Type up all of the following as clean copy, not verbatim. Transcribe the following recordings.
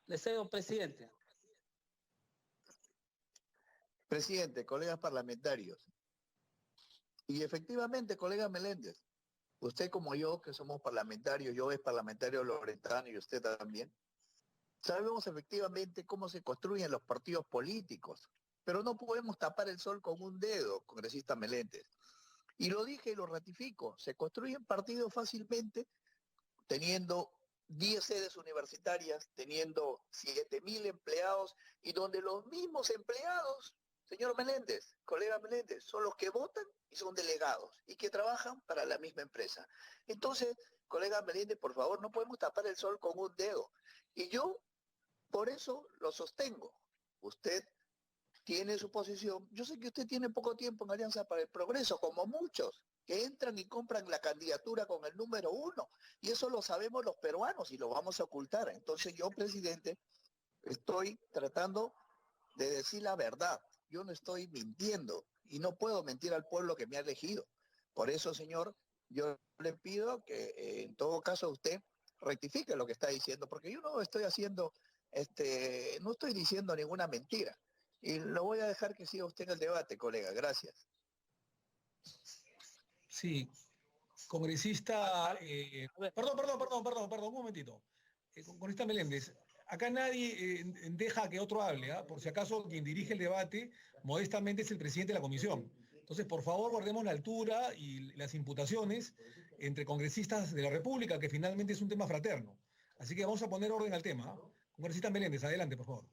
Le cedo, presidente. Presidente, colegas parlamentarios. Y efectivamente, colega Meléndez, usted como yo, que somos parlamentarios, yo es parlamentario loretano y usted también, sabemos efectivamente cómo se construyen los partidos políticos, pero no podemos tapar el sol con un dedo, congresista Meléndez. Y lo dije y lo ratifico, se construyen partidos fácilmente teniendo 10 sedes universitarias, teniendo 7.000 empleados y donde los mismos empleados, señor Meléndez, colega Meléndez, son los que votan y son delegados y que trabajan para la misma empresa. Entonces, colega Meléndez, por favor, no podemos tapar el sol con un dedo. Y yo por eso lo sostengo. Usted tiene su posición. Yo sé que usted tiene poco tiempo en Alianza para el Progreso, como muchos, que entran y compran la candidatura con el número 1. Y eso lo sabemos los peruanos y lo vamos a ocultar. Entonces yo, presidente, estoy tratando de decir la verdad. Yo no estoy mintiendo y no puedo mentir al pueblo que me ha elegido. Por eso, señor, yo le pido que en todo caso usted rectifique lo que está diciendo, porque yo no estoy haciendo, no estoy diciendo ninguna mentira. Y lo voy a dejar que siga usted en el debate, colega. Gracias. Sí, congresista, perdón, un momentito. Congresista Meléndez, acá nadie deja que otro hable, ¿ah? Por si acaso quien dirige el debate modestamente es el presidente de la comisión. Entonces, por favor, guardemos la altura y las imputaciones entre congresistas de la República, que finalmente es un tema fraterno. Así que vamos a poner orden al tema, ¿ah? Congresista Meléndez, adelante, por favor.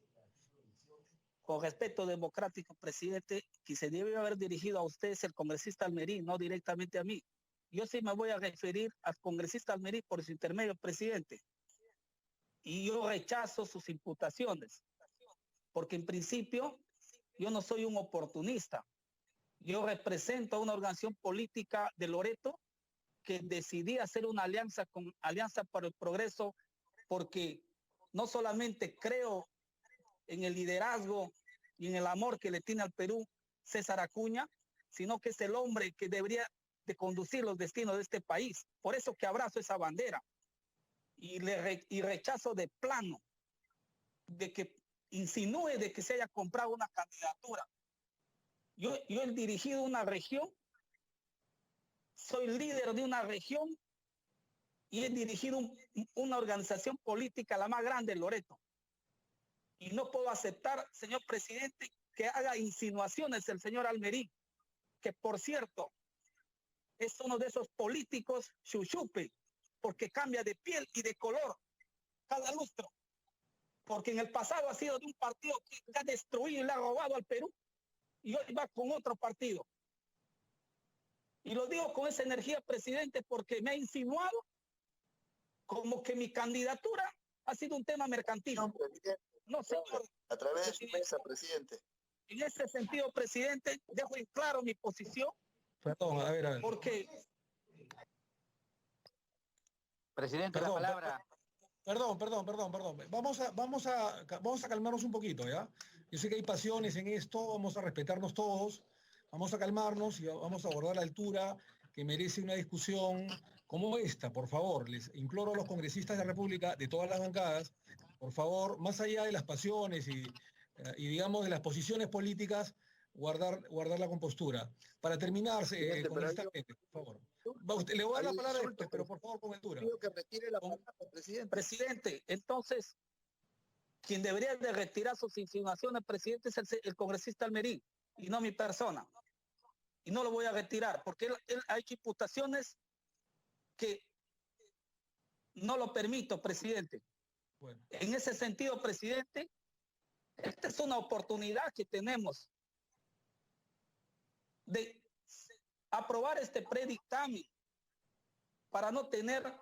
Con respeto democrático, presidente, que se debe haber dirigido a usted es el congresista Almerí, no directamente a mí. Yo sí me voy a referir al congresista Almerí por su intermedio, presidente. Y yo rechazo sus imputaciones, porque en principio yo no soy un oportunista. Yo represento a una organización política de Loreto que decidí hacer una alianza con Alianza para el Progreso porque no solamente creo en el liderazgo y en el amor que le tiene al Perú César Acuña, sino que es el hombre que debería de conducir los destinos de este país. Por eso que abrazo esa bandera y rechazo de plano de que insinúe de que se haya comprado una candidatura. Yo he dirigido una región, soy líder de una región y he dirigido una organización política, la más grande, Loreto. Y no puedo aceptar, señor presidente, que haga insinuaciones el señor Almerí, que por cierto, es uno de esos políticos chuchupe, porque cambia de piel y de color cada lustro. Porque en el pasado ha sido de un partido que ha destruido y le ha robado al Perú, y hoy va con otro partido. Y lo digo con esa energía, presidente, porque me ha insinuado como que mi candidatura ha sido un tema mercantil. No, señor. A través de su mesa, presidente. En ese sentido, presidente, dejo en claro mi posición. Perdón, a ver. Porque... Presidente, la palabra. Perdón. Vamos a calmarnos un poquito, ¿ya? Yo sé que hay pasiones en esto, vamos a respetarnos todos, vamos a calmarnos y vamos a abordar la altura que merece una discusión como esta, por favor. Les imploro a los congresistas de la República, de todas las bancadas, por favor, más allá de las pasiones y digamos, de las posiciones políticas, guardar la compostura. Para terminar, congresista, por favor. Le voy a dar la palabra después, pero por favor con altura. Pido que retire la palabra, presidente. Presidente, entonces, quien debería de retirar sus insinuaciones, presidente, es el congresista Almerí, y no mi persona. Y no lo voy a retirar, porque él ha hecho imputaciones que no lo permito, presidente. Bueno. En ese sentido, presidente, esta es una oportunidad que tenemos de aprobar este predictamen para no tener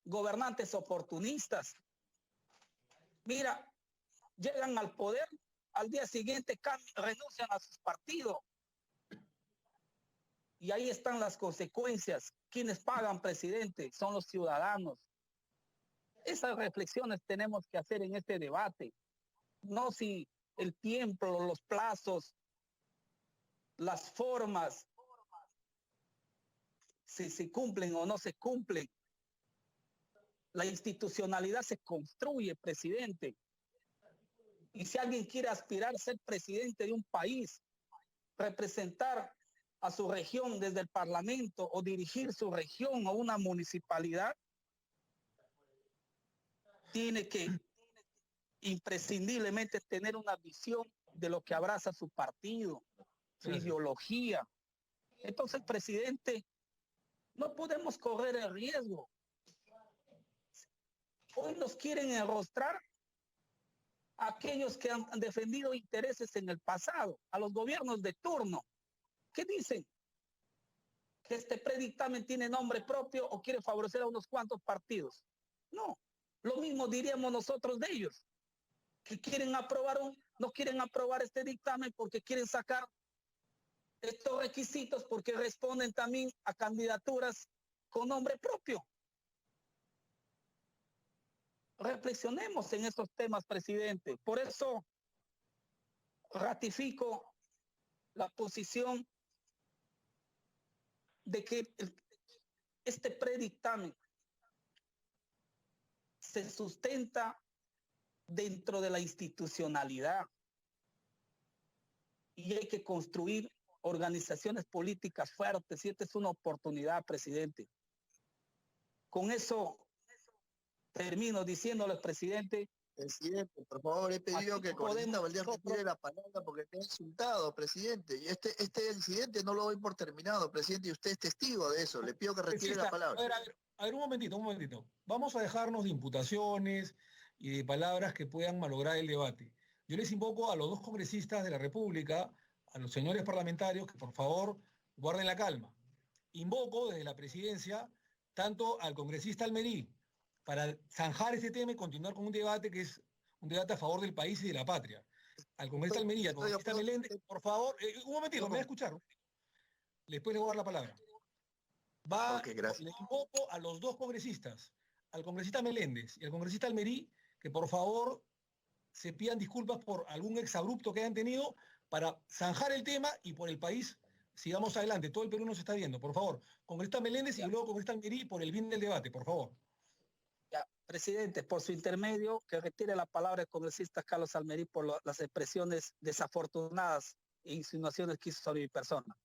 gobernantes oportunistas. Mira, llegan al poder, al día siguiente renuncian a sus partidos. Y ahí están las consecuencias. ¿Quiénes pagan, presidente? Son los ciudadanos. Esas reflexiones tenemos que hacer en este debate. No si el tiempo, los plazos, las formas, si se cumplen o no se cumplen. La institucionalidad se construye, presidente. Y si alguien quiere aspirar a ser presidente de un país, representar a su región desde el Parlamento o dirigir su región o una municipalidad, tiene que imprescindiblemente tener una visión de lo que abraza su partido, su ideología. Entonces, presidente, no podemos correr el riesgo. Hoy nos quieren enrostrar a aquellos que han defendido intereses en el pasado, a los gobiernos de turno. ¿Qué dicen? ¿Que este predictamen tiene nombre propio o quiere favorecer a unos cuantos partidos? No, lo mismo diríamos nosotros de ellos, que no quieren aprobar este dictamen porque quieren sacar estos requisitos porque responden también a candidaturas con nombre propio. Reflexionemos en estos temas, presidente. Por eso ratifico la posición de que este predictamen se sustenta dentro de la institucionalidad y hay que construir organizaciones políticas fuertes y esta es una oportunidad, presidente. Con eso termino diciéndole, presidente. Presidente, por favor, he pedido que el congresista Valdés retire la palabra porque me ha insultado, presidente. Y este incidente no lo doy por terminado, presidente, y usted es testigo de eso. Le pido que retire la palabra. A ver, un momentito. Vamos a dejarnos de imputaciones y de palabras que puedan malograr el debate. Yo les invoco a los dos congresistas de la República, a los señores parlamentarios, que por favor guarden la calma. Invoco desde la presidencia tanto al congresista Almerí, para zanjar este tema y continuar con un debate que es un debate a favor del país y de la patria. Al congresista Almería, al congresista Meléndez, por favor, un momentito, me voy a escuchar. Después le voy a dar la palabra. Le invoco a los dos congresistas, al congresista Meléndez y al congresista Almerí, que por favor se pidan disculpas por algún exabrupto que hayan tenido para zanjar el tema y por el país sigamos adelante. Todo el Perú nos está viendo, por favor. Congresista Meléndez y luego congresista Almerí por el bien del debate, por favor. Presidente, por su intermedio, que retire la palabra el congresista Carlos Almerí por las expresiones desafortunadas e insinuaciones que hizo sobre mi persona.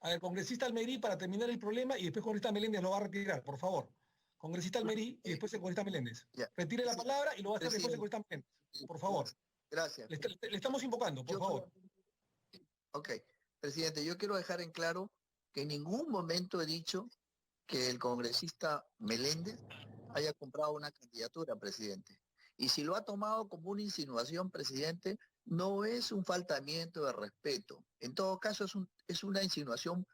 A ver, congresista Almerí, para terminar el problema, y después congresista Meléndez lo va a retirar, por favor. Congresista Almerí y después el congresista Meléndez. Retire la palabra y lo va a hacer después el congresista Meléndez, por favor. Gracias. Le estamos invocando, por favor. Ok, presidente, yo quiero dejar en claro que en ningún momento he dicho que el congresista Meléndez haya comprado una candidatura, presidente. Y si lo ha tomado como una insinuación, presidente, no es un faltamiento de respeto. En todo caso, es una insinuación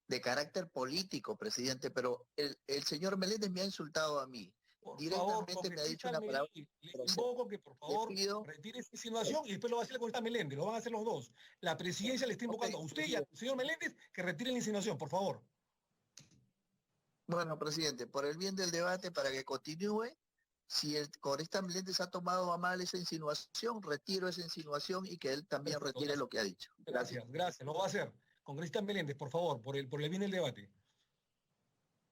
de carácter político, presidente, pero el señor Meléndez me ha insultado a mí. Por Directamente favor, me ha dicho una palabra. Le invoco que por favor retire esa insinuación y después lo va a hacer el congresista Meléndez, lo van a hacer los dos. La presidencia le está invocando a usted y al señor Meléndez que retire la insinuación, por favor. Bueno, presidente, por el bien del debate, para que continúe, si el congresista Meléndez ha tomado a mal esa insinuación, retiro esa insinuación y que él también retire lo que ha dicho. Gracias, lo va a hacer. Congresista Meléndez, por favor, por el bien del debate.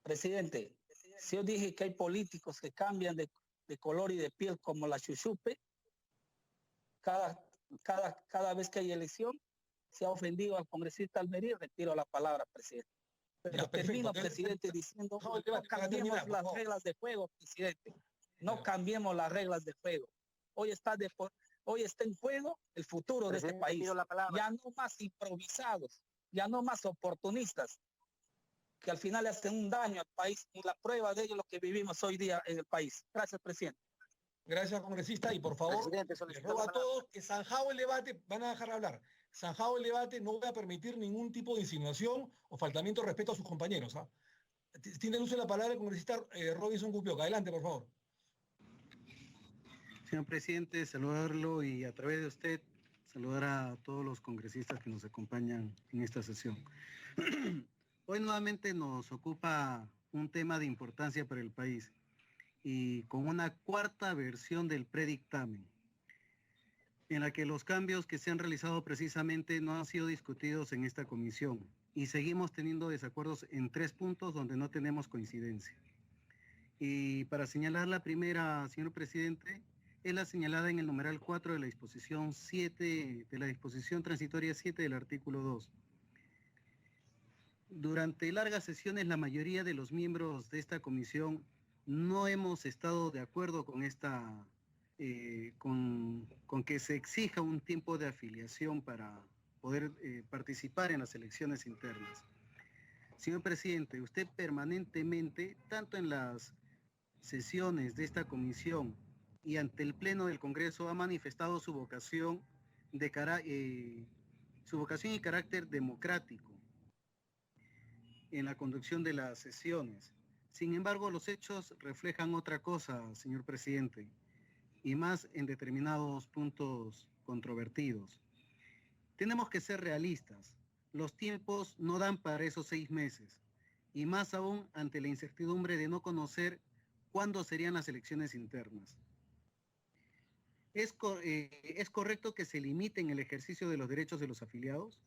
Presidente, si yo dije que hay políticos que cambian de color y de piel como la chuchupe, cada vez que hay elección, se ha ofendido al congresista Almerí, retiro la palabra, presidente. Pero ya, termino, presidente, diciendo, no cambiemos las reglas de juego, presidente. No cambiemos las reglas de juego. Hoy está en juego el futuro de este país. Ya no más improvisados, ya no más oportunistas, que al final hacen un daño al país y la prueba de ello es lo que vivimos hoy día en el país. Gracias, presidente. Gracias, congresista, y por favor, les ruego a todos que zanjado el debate, van a dejar hablar. Zanjado el debate, no voy a permitir ningún tipo de insinuación o faltamiento de respeto a sus compañeros. Tiene uso de la palabra el congresista Robinson Cupioca. Adelante, por favor. Señor presidente, saludarlo y a través de usted saludar a todos los congresistas que nos acompañan en esta sesión. Hoy nuevamente nos ocupa un tema de importancia para el país y con una cuarta versión del predictamen, en la que los cambios que se han realizado precisamente no han sido discutidos en esta comisión y seguimos teniendo desacuerdos en 3 puntos donde no tenemos coincidencia. Y para señalar la primera, señor presidente, es la señalada en el numeral 4 de la disposición 7, de la disposición transitoria 7 del artículo 2. Durante largas sesiones, la mayoría de los miembros de esta comisión no hemos estado de acuerdo con con que se exija un tiempo de afiliación para poder participar en las elecciones internas. Señor presidente, usted permanentemente, tanto en las sesiones de esta comisión y ante el Pleno del Congreso, ha manifestado su vocación y carácter democrático en la conducción de las sesiones. Sin embargo, los hechos reflejan otra cosa, señor presidente, y más en determinados puntos controvertidos. Tenemos que ser realistas. Los tiempos no dan para esos 6 meses, y más aún ante la incertidumbre de no conocer cuándo serían las elecciones internas. ¿Es correcto que se limiten el ejercicio de los derechos de los afiliados?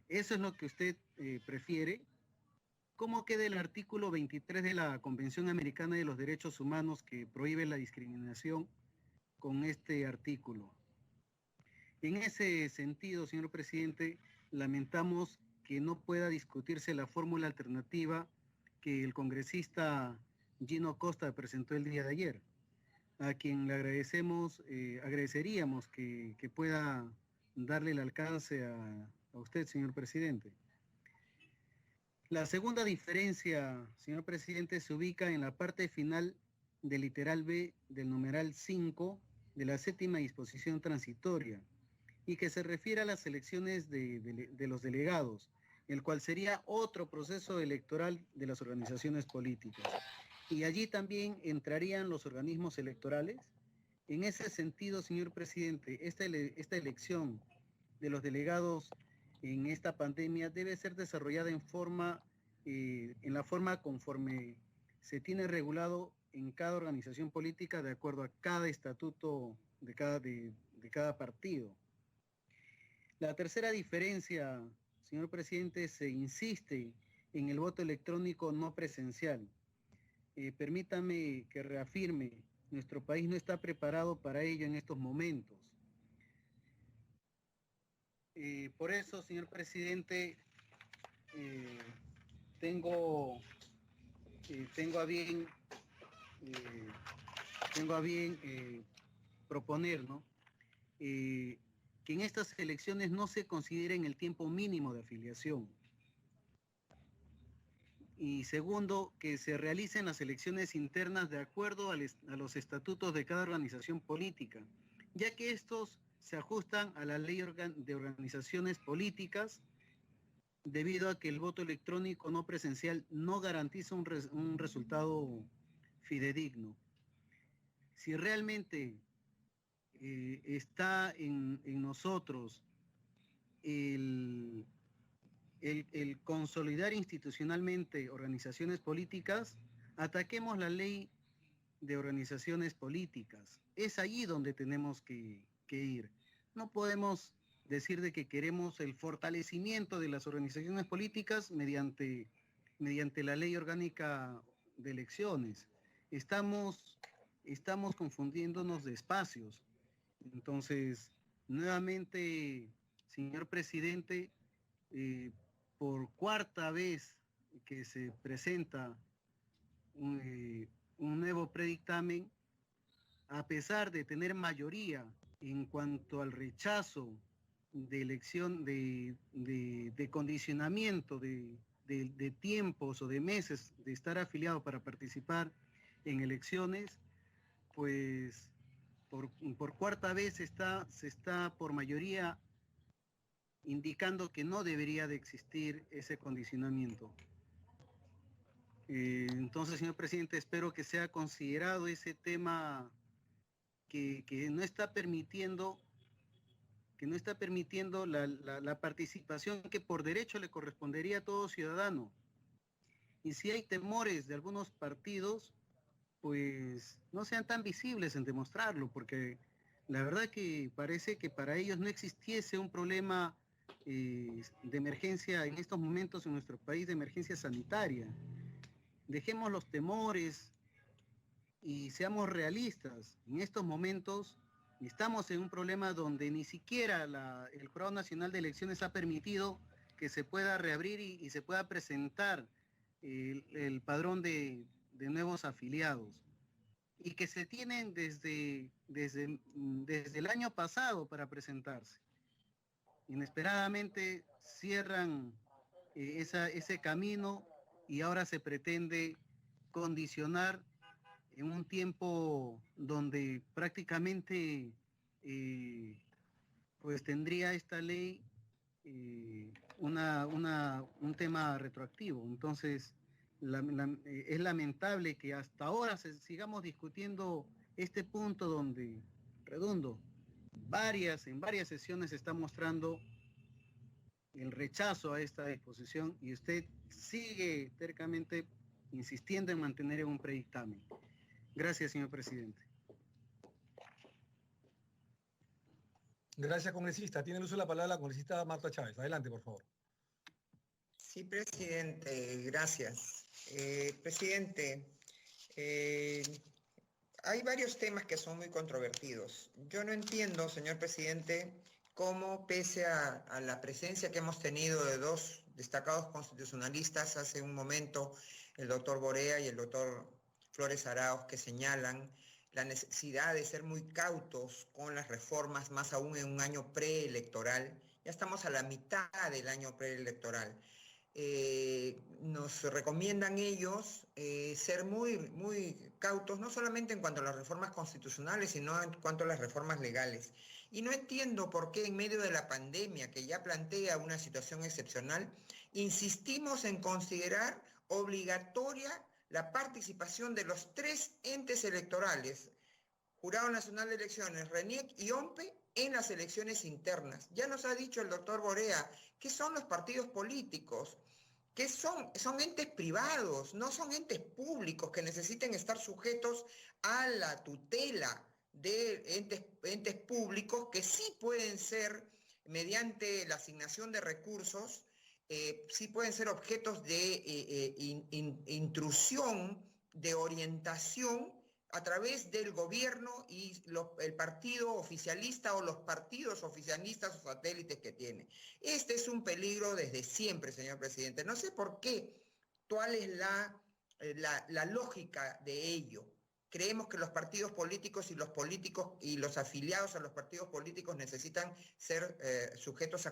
¿Eso es lo que usted prefiere? ¿Cómo queda el artículo 23 de la Convención Americana de los Derechos Humanos que prohíbe la discriminación con este artículo? En ese sentido, señor presidente, lamentamos que no pueda discutirse la fórmula alternativa que el congresista Gino Costa presentó el día de ayer, a quien le agradeceríamos que pueda darle el alcance a usted, señor presidente. La segunda diferencia, señor presidente, se ubica en la parte final del literal B del numeral 5 de la séptima disposición transitoria y que se refiere a las elecciones de los delegados, el cual sería otro proceso electoral de las organizaciones políticas. Y allí también entrarían los organismos electorales. En ese sentido, señor presidente, esta elección de los delegados en esta pandemia debe ser desarrollada en la forma conforme se tiene regulado en cada organización política de acuerdo a cada estatuto de cada partido. La tercera diferencia, señor presidente, se insiste en el voto electrónico no presencial. Permítame que reafirme, nuestro país no está preparado para ello en estos momentos. Por eso, señor presidente, tengo a bien proponer, ¿no? Que en estas elecciones no se consideren el tiempo mínimo de afiliación. Y segundo, que se realicen las elecciones internas de acuerdo a los estatutos de cada organización política, ya que estos se ajustan a la ley de organizaciones políticas, debido a que el voto electrónico no presencial no garantiza un resultado fidedigno. Si realmente está en nosotros el consolidar institucionalmente organizaciones políticas, ataquemos la ley de organizaciones políticas. Es allí donde tenemos que ir. No podemos decir de que queremos el fortalecimiento de las organizaciones políticas mediante la ley orgánica de elecciones. Estamos confundiéndonos de espacios. Entonces, nuevamente, señor presidente, por cuarta vez que se presenta un nuevo predictamen, a pesar de tener mayoría en cuanto al rechazo de elección, de condicionamiento de tiempos o de meses de estar afiliado para participar en elecciones, pues por cuarta vez se está por mayoría indicando que no debería de existir ese condicionamiento. Entonces, señor presidente, espero que sea considerado ese tema que no está permitiendo la participación que por derecho le correspondería a todo ciudadano. Y si hay temores de algunos partidos, pues no sean tan visibles en demostrarlo, porque la verdad que parece que para ellos no existiese un problema de emergencia en estos momentos en nuestro país, de emergencia sanitaria. Dejemos los temores y seamos realistas. En estos momentos estamos en un problema donde ni siquiera el Jurado Nacional de Elecciones ha permitido que se pueda reabrir y se pueda presentar el padrón de nuevos afiliados, y que se tienen desde el año pasado para presentarse. Inesperadamente cierran ese camino y ahora se pretende condicionar en un tiempo donde prácticamente pues tendría esta ley un tema retroactivo. Entonces, es lamentable que hasta ahora sigamos discutiendo este punto donde, redondo, en varias sesiones se está mostrando el rechazo a esta disposición y usted sigue tercamente insistiendo en mantener un predictamen. Gracias, señor presidente. Gracias, congresista. Tiene el uso de la palabra la congresista Marta Chávez. Adelante, por favor. Sí, presidente, gracias. Presidente, hay varios temas que son muy controvertidos. Yo no entiendo, señor presidente, cómo pese a la presencia que hemos tenido de dos destacados constitucionalistas hace un momento, el doctor Borea y el doctor Flores Arauz, que señalan la necesidad de ser muy cautos con las reformas, más aún en un año preelectoral. Ya estamos a la mitad del año preelectoral. Nos recomiendan ellos ser muy cautos, no solamente en cuanto a las reformas constitucionales, sino en cuanto a las reformas legales. Y no entiendo por qué en medio de la pandemia, que ya plantea una situación excepcional, insistimos en considerar obligatoria la participación de los tres entes electorales, Jurado Nacional de Elecciones, RENIEC y OMPE, en las elecciones internas. Ya nos ha dicho el doctor Borea qué son los partidos políticos, que son entes privados, no son entes públicos que necesiten estar sujetos a la tutela de entes públicos que sí pueden ser, mediante la asignación de recursos, sí pueden ser objetos de intrusión, de orientación a través del gobierno y el partido oficialista o los partidos oficialistas o satélites que tiene. Este es un peligro desde siempre, señor presidente. No sé por qué, cuál es la lógica de ello. Creemos que los partidos políticos y los políticos y los afiliados a los partidos políticos necesitan ser sujetos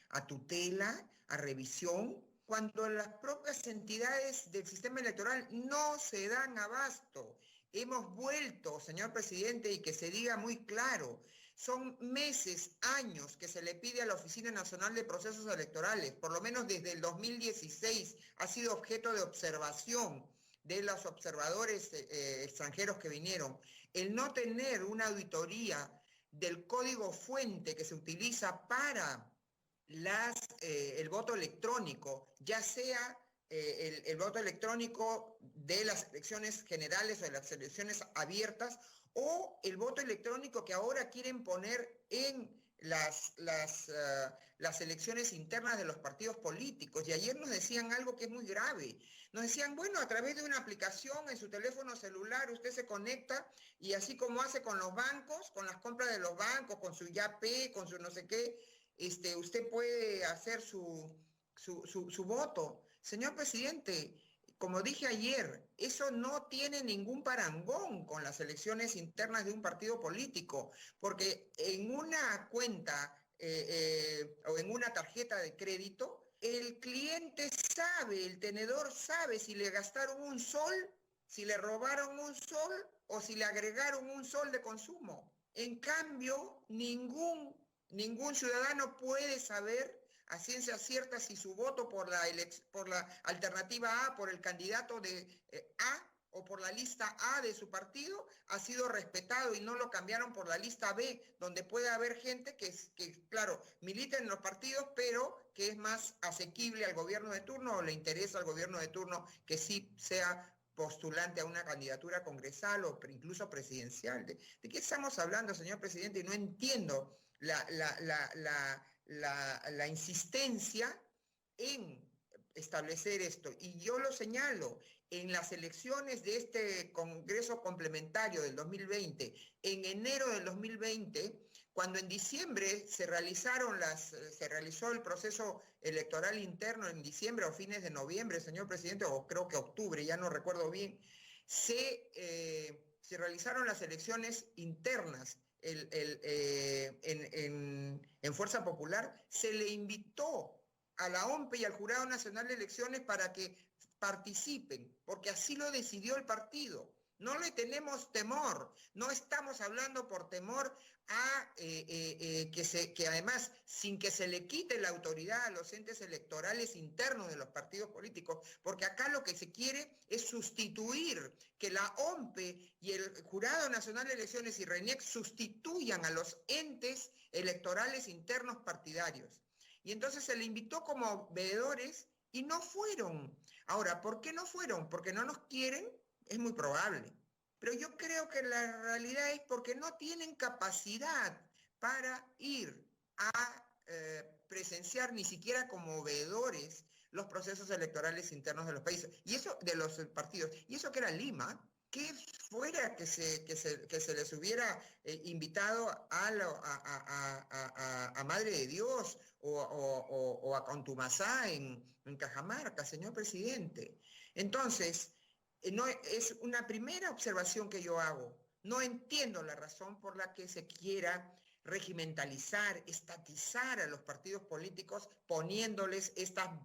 a tutela, a revisión, cuando las propias entidades del sistema electoral no se dan abasto. Hemos vuelto, señor presidente, y que se diga muy claro, son meses, años que se le pide a la Oficina Nacional de Procesos Electorales, por lo menos desde el 2016, ha sido objeto de observación de los observadores extranjeros que vinieron, el no tener una auditoría del código fuente que se utiliza para el voto electrónico, ya sea el voto electrónico de las elecciones generales o de las elecciones abiertas, o el voto electrónico que ahora quieren poner en las elecciones internas de los partidos políticos. Y ayer nos decían algo que es muy grave. Nos decían, bueno, a través de una aplicación en su teléfono celular usted se conecta y así como hace con los bancos, con las compras de los bancos, con su YAPE, con su no sé qué, usted puede hacer su voto. Señor presidente, como dije ayer, eso no tiene ningún parangón con las elecciones internas de un partido político, porque en una cuenta o en una tarjeta de crédito, el cliente sabe, el tenedor sabe si le gastaron un sol, si le robaron un sol o si le agregaron un sol de consumo. En cambio, ningún ciudadano puede saber a ciencia cierta si su voto por la alternativa A, por el candidato de A o por la lista A de su partido ha sido respetado y no lo cambiaron por la lista B, donde puede haber gente que claro, milita en los partidos, pero que es más asequible al gobierno de turno o le interesa al gobierno de turno que sí sea postulante a una candidatura congresal o incluso presidencial. ¿De qué estamos hablando, señor presidente? Y no entiendo la insistencia en establecer esto. Y yo lo señalo, en las elecciones de este Congreso Complementario del 2020, en enero del 2020, cuando en diciembre se realizó el proceso electoral interno en diciembre o fines de noviembre, señor presidente, o creo que octubre, ya no recuerdo bien, se realizaron las elecciones internas en Fuerza Popular. Se le invitó a la OMPE y al Jurado Nacional de Elecciones para que participen, porque así lo decidió el partido. No le tenemos temor, no estamos hablando por temor a que además, sin que se le quite la autoridad a los entes electorales internos de los partidos políticos, porque acá lo que se quiere es sustituir, que la OMPE y el Jurado Nacional de Elecciones y RENIEC sustituyan a los entes electorales internos partidarios. Y entonces se le invitó como veedores y no fueron. Ahora, ¿por qué no fueron? ¿Porque no nos quieren? Es muy probable. Pero yo creo que la realidad es porque no tienen capacidad para ir a presenciar ni siquiera como veedores los procesos electorales internos de los países, y eso de los partidos. Y eso que era Lima, que fuera que se les hubiera invitado a Madre de Dios o a Contumasá en Cajamarca, señor presidente. Entonces, no, es una primera observación que yo hago. No entiendo la razón por la que se quiera regimentalizar, estatizar a los partidos políticos poniéndoles esta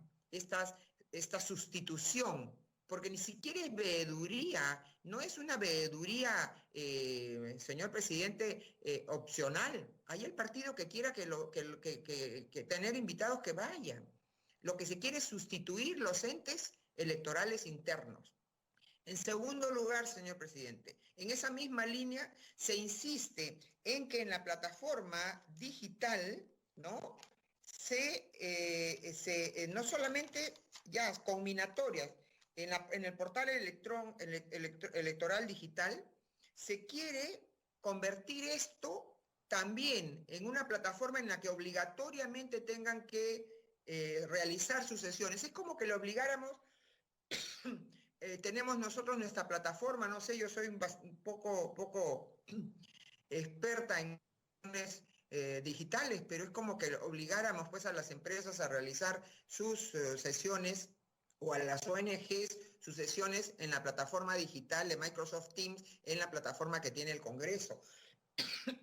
sustitución, porque ni siquiera es veeduría, no es una veeduría, señor presidente, opcional. Hay el partido que quiera que tener invitados que vayan. Lo que se quiere es sustituir los entes electorales internos. En segundo lugar, señor presidente, en esa misma línea se insiste en que en la plataforma digital, ¿no? No solamente ya combinatorias, en el portal electoral digital, se quiere convertir esto también en una plataforma en la que obligatoriamente tengan que realizar sus sesiones. Es como que le obligáramos... tenemos nosotros nuestra plataforma, no sé, yo soy un poco experta en digitales, pero es como que obligáramos pues a las empresas a realizar sus sesiones o a las ONGs sus sesiones en la plataforma digital de Microsoft Teams, en la plataforma que tiene el Congreso.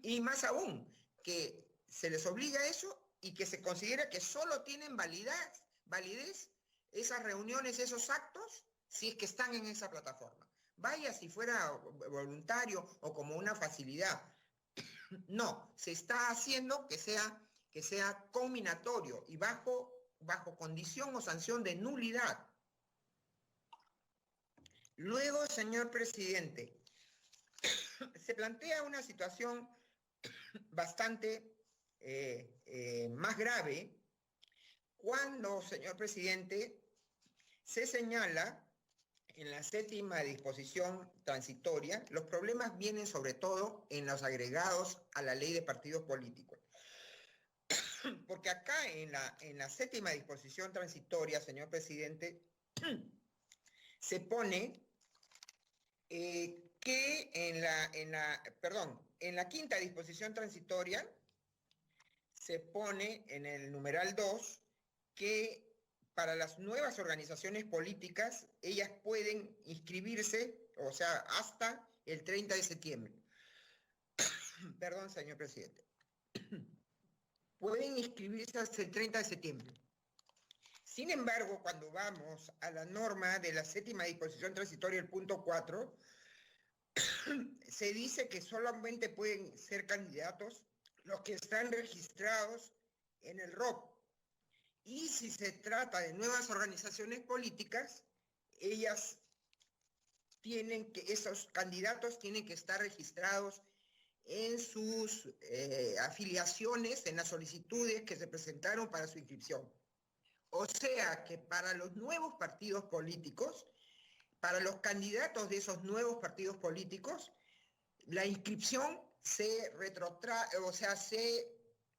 Y más aún, que se les obliga a eso y que se considera que solo tienen validez esas reuniones, esos actos, si es que están en esa plataforma. Vaya si fuera voluntario o como una facilidad. No, se está haciendo que sea combinatorio y bajo condición o sanción de nulidad. Luego, señor presidente, se plantea una situación bastante más grave cuando, señor presidente, se señala en la séptima disposición transitoria, los problemas vienen sobre todo en los agregados a la ley de partidos políticos. Porque acá en la séptima disposición transitoria, señor presidente, se pone que en la quinta disposición transitoria se pone en el numeral 2 que para las nuevas organizaciones políticas, ellas pueden inscribirse, o sea, hasta el 30 de septiembre. Perdón, señor presidente. Pueden inscribirse hasta el 30 de septiembre. Sin embargo, cuando vamos a la norma de la séptima disposición transitoria, el punto 4, se dice que solamente pueden ser candidatos los que están registrados en el ROP. Y si se trata de nuevas organizaciones políticas, esos candidatos tienen que estar registrados en sus afiliaciones, en las solicitudes que se presentaron para su inscripción. O sea que para los nuevos partidos políticos, para los candidatos de esos nuevos partidos políticos, la inscripción se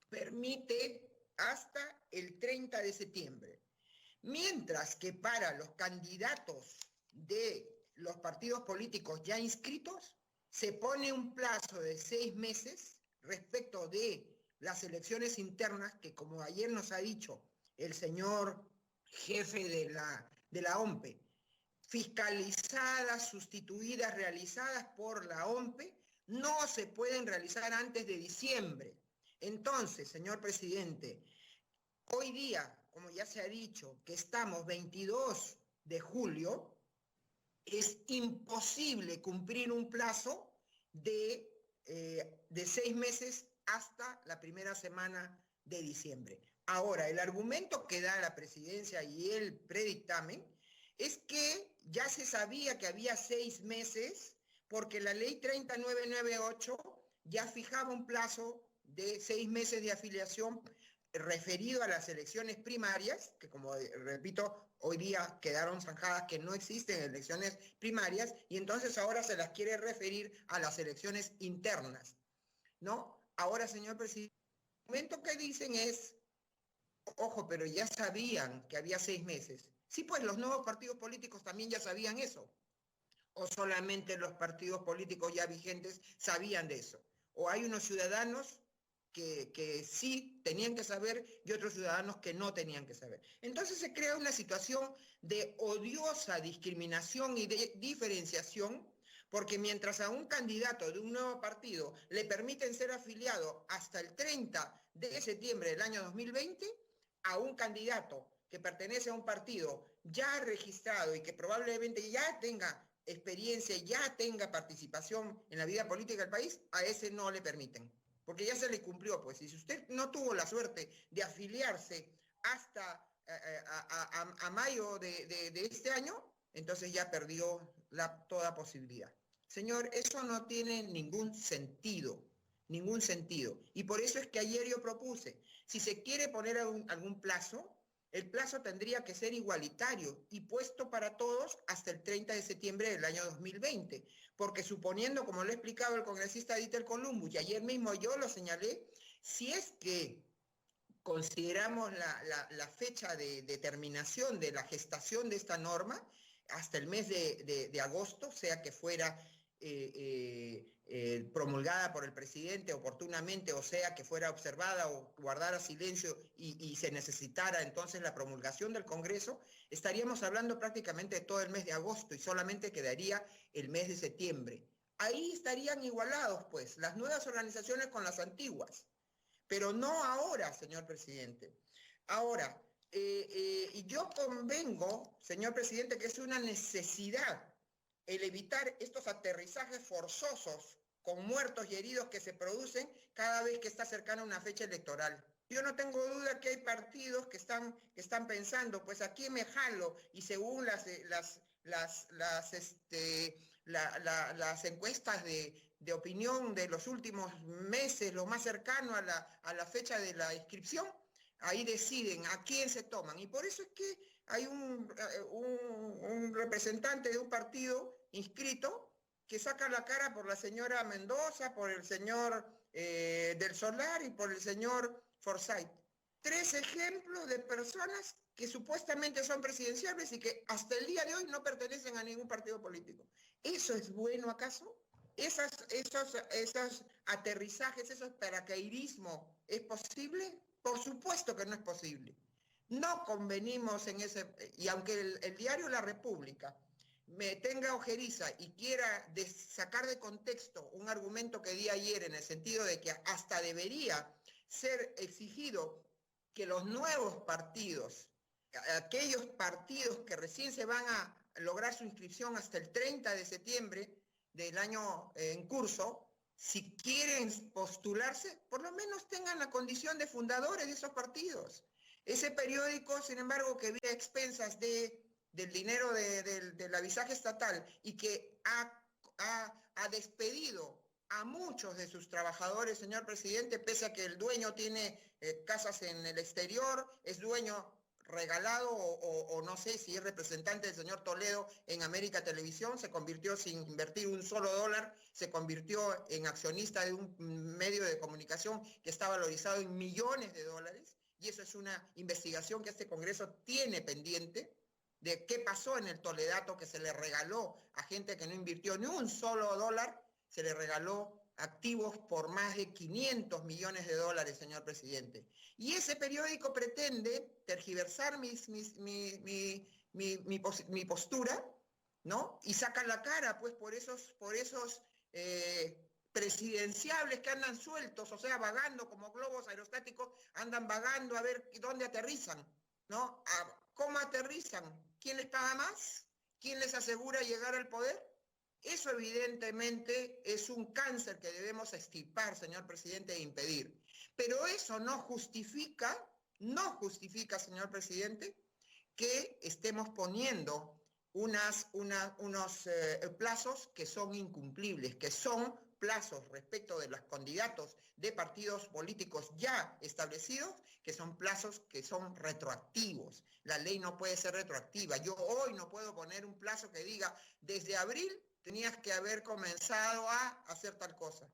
permite hasta el 30 de septiembre. Mientras que para los candidatos de los partidos políticos ya inscritos, se pone un plazo de 6 meses respecto de las elecciones internas, que como ayer nos ha dicho el señor jefe de la OMPE, fiscalizadas, sustituidas, realizadas por la OMPE, no se pueden realizar antes de diciembre. Entonces, señor presidente, hoy día, como ya se ha dicho, que estamos 22 de julio, es imposible cumplir un plazo de 6 meses hasta la primera semana de diciembre. Ahora, el argumento que da la presidencia y el predictamen es que ya se sabía que había 6 meses porque la ley 3998 ya fijaba un plazo de 6 meses de afiliación referido a las elecciones primarias, que como repito, hoy día quedaron zanjadas, que no existen elecciones primarias, y entonces ahora se las quiere referir a las elecciones internas, ¿no? Ahora, señor presidente, el momento que dicen es, ojo, pero ya sabían que había 6 meses. Sí, pues los nuevos partidos políticos también ya sabían eso. O solamente los partidos políticos ya vigentes sabían de eso. O hay unos ciudadanos que sí tenían que saber y otros ciudadanos que no tenían que saber. Entonces se crea una situación de odiosa discriminación y de diferenciación, porque mientras a un candidato de un nuevo partido le permiten ser afiliado hasta el 30 de septiembre del año 2020, a un candidato que pertenece a un partido ya registrado y que probablemente ya tenga experiencia, ya tenga participación en la vida política del país, a ese no le permiten. Porque ya se le cumplió, pues. Y si usted no tuvo la suerte de afiliarse hasta a mayo de este año, entonces ya perdió toda posibilidad. Señor, eso no tiene ningún sentido. Ningún sentido. Y por eso es que ayer yo propuse, si se quiere poner algún plazo, el plazo tendría que ser igualitario y puesto para todos hasta el 30 de septiembre del año 2020. Porque suponiendo, como lo ha explicado el congresista Dieter Columbus, y ayer mismo yo lo señalé, si es que consideramos la fecha de terminación de la gestación de esta norma, hasta el mes de agosto, sea que fuera promulgada por el presidente oportunamente, o sea que fuera observada o guardara silencio y se necesitara entonces la promulgación del Congreso, estaríamos hablando prácticamente de todo el mes de agosto y solamente quedaría el mes de septiembre. Ahí estarían igualados, pues, las nuevas organizaciones con las antiguas, pero no ahora, señor presidente. Ahora, y yo convengo, señor presidente, que es una necesidad el evitar estos aterrizajes forzosos con muertos y heridos que se producen cada vez que está cercana una fecha electoral. Yo no tengo duda que hay partidos que están pensando, pues aquí me jalo, y según las encuestas de opinión de los últimos meses, lo más cercano a la fecha de la inscripción, ahí deciden a quién se toman. Y por eso es que hay un representante de un partido inscrito que saca la cara por la señora Mendoza, por el señor del Solar y por el señor Forsyth. 3 ejemplos de personas que supuestamente son presidenciables y que hasta el día de hoy no pertenecen a ningún partido político. ¿Eso es bueno acaso? ¿Esos aterrizajes, esos paracaidismo, es posible? Por supuesto que no es posible. No convenimos en ese, y aunque el diario La República me tenga ojeriza y quiera sacar de contexto un argumento que di ayer en el sentido de que hasta debería ser exigido que los nuevos partidos, aquellos partidos que recién se van a lograr su inscripción hasta el 30 de septiembre del año en curso, si quieren postularse, por lo menos tengan la condición de fundadores de esos partidos. Ese periódico, sin embargo, que vive a expensas del dinero del avisaje estatal y que ha despedido a muchos de sus trabajadores, señor presidente, pese a que el dueño tiene casas en el exterior, es dueño regalado o no sé si es representante del señor Toledo en América Televisión, se convirtió sin invertir un solo dólar, se convirtió en accionista de un medio de comunicación que está valorizado en millones de dólares, y eso es una investigación que este Congreso tiene pendiente, de qué pasó en el Toledato, que se le regaló a gente que no invirtió ni un solo dólar, se le regaló activos por más de 500 millones de dólares, señor presidente. Y ese periódico pretende tergiversar mi postura, ¿no? Y sacan la cara, pues, por esos presidenciables que andan sueltos, o sea, vagando como globos aerostáticos, andan vagando a ver dónde aterrizan, ¿no? ¿Cómo aterrizan? ¿Quién les paga más? ¿Quién les asegura llegar al poder? Eso evidentemente es un cáncer que debemos extirpar, señor presidente, e impedir. Pero eso no justifica, señor presidente, que estemos poniendo unos plazos que son incumplibles, que son plazos respecto de los candidatos de partidos políticos ya establecidos, que son plazos que son retroactivos. La ley no puede ser retroactiva. Yo hoy no puedo poner un plazo que diga, desde abril tenías que haber comenzado a hacer tal cosa.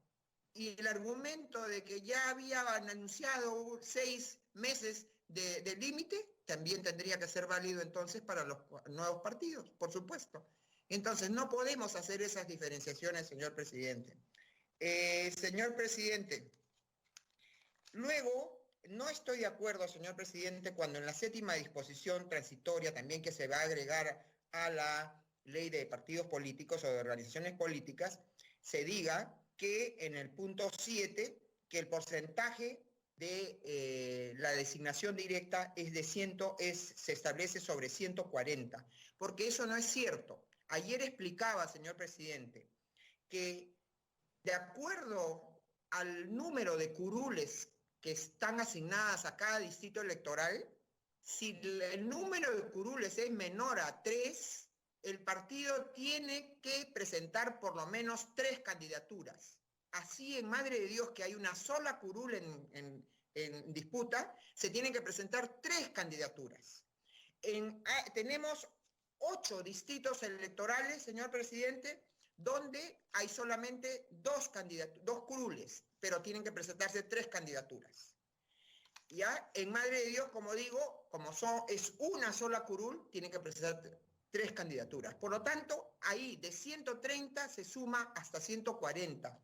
Y el argumento de que ya habían anunciado 6 meses de límite, también tendría que ser válido entonces para los nuevos partidos, por supuesto. Entonces, no podemos hacer esas diferenciaciones, señor presidente. Señor presidente, luego, no estoy de acuerdo, señor presidente, cuando en la 7ª disposición transitoria también que se va a agregar a la ley de partidos políticos o de organizaciones políticas, se diga que en el punto 7, que el porcentaje de la designación directa se establece sobre 140, porque eso no es cierto. Ayer explicaba, señor presidente, que de acuerdo al número de curules que están asignadas a cada distrito electoral, si el número de curules es menor a 3, el partido tiene que presentar por lo menos 3 candidaturas. Así, en Madre de Dios, que hay una sola curul en disputa, se tienen que presentar 3 candidaturas. Tenemos 8 distritos electorales, señor presidente, donde hay solamente 2 curules, pero tienen que presentarse 3 candidaturas. Ya, en Madre de Dios, como digo, es una sola curul, tienen que presentar 3 candidaturas. Por lo tanto, ahí de 130 se suma hasta 140.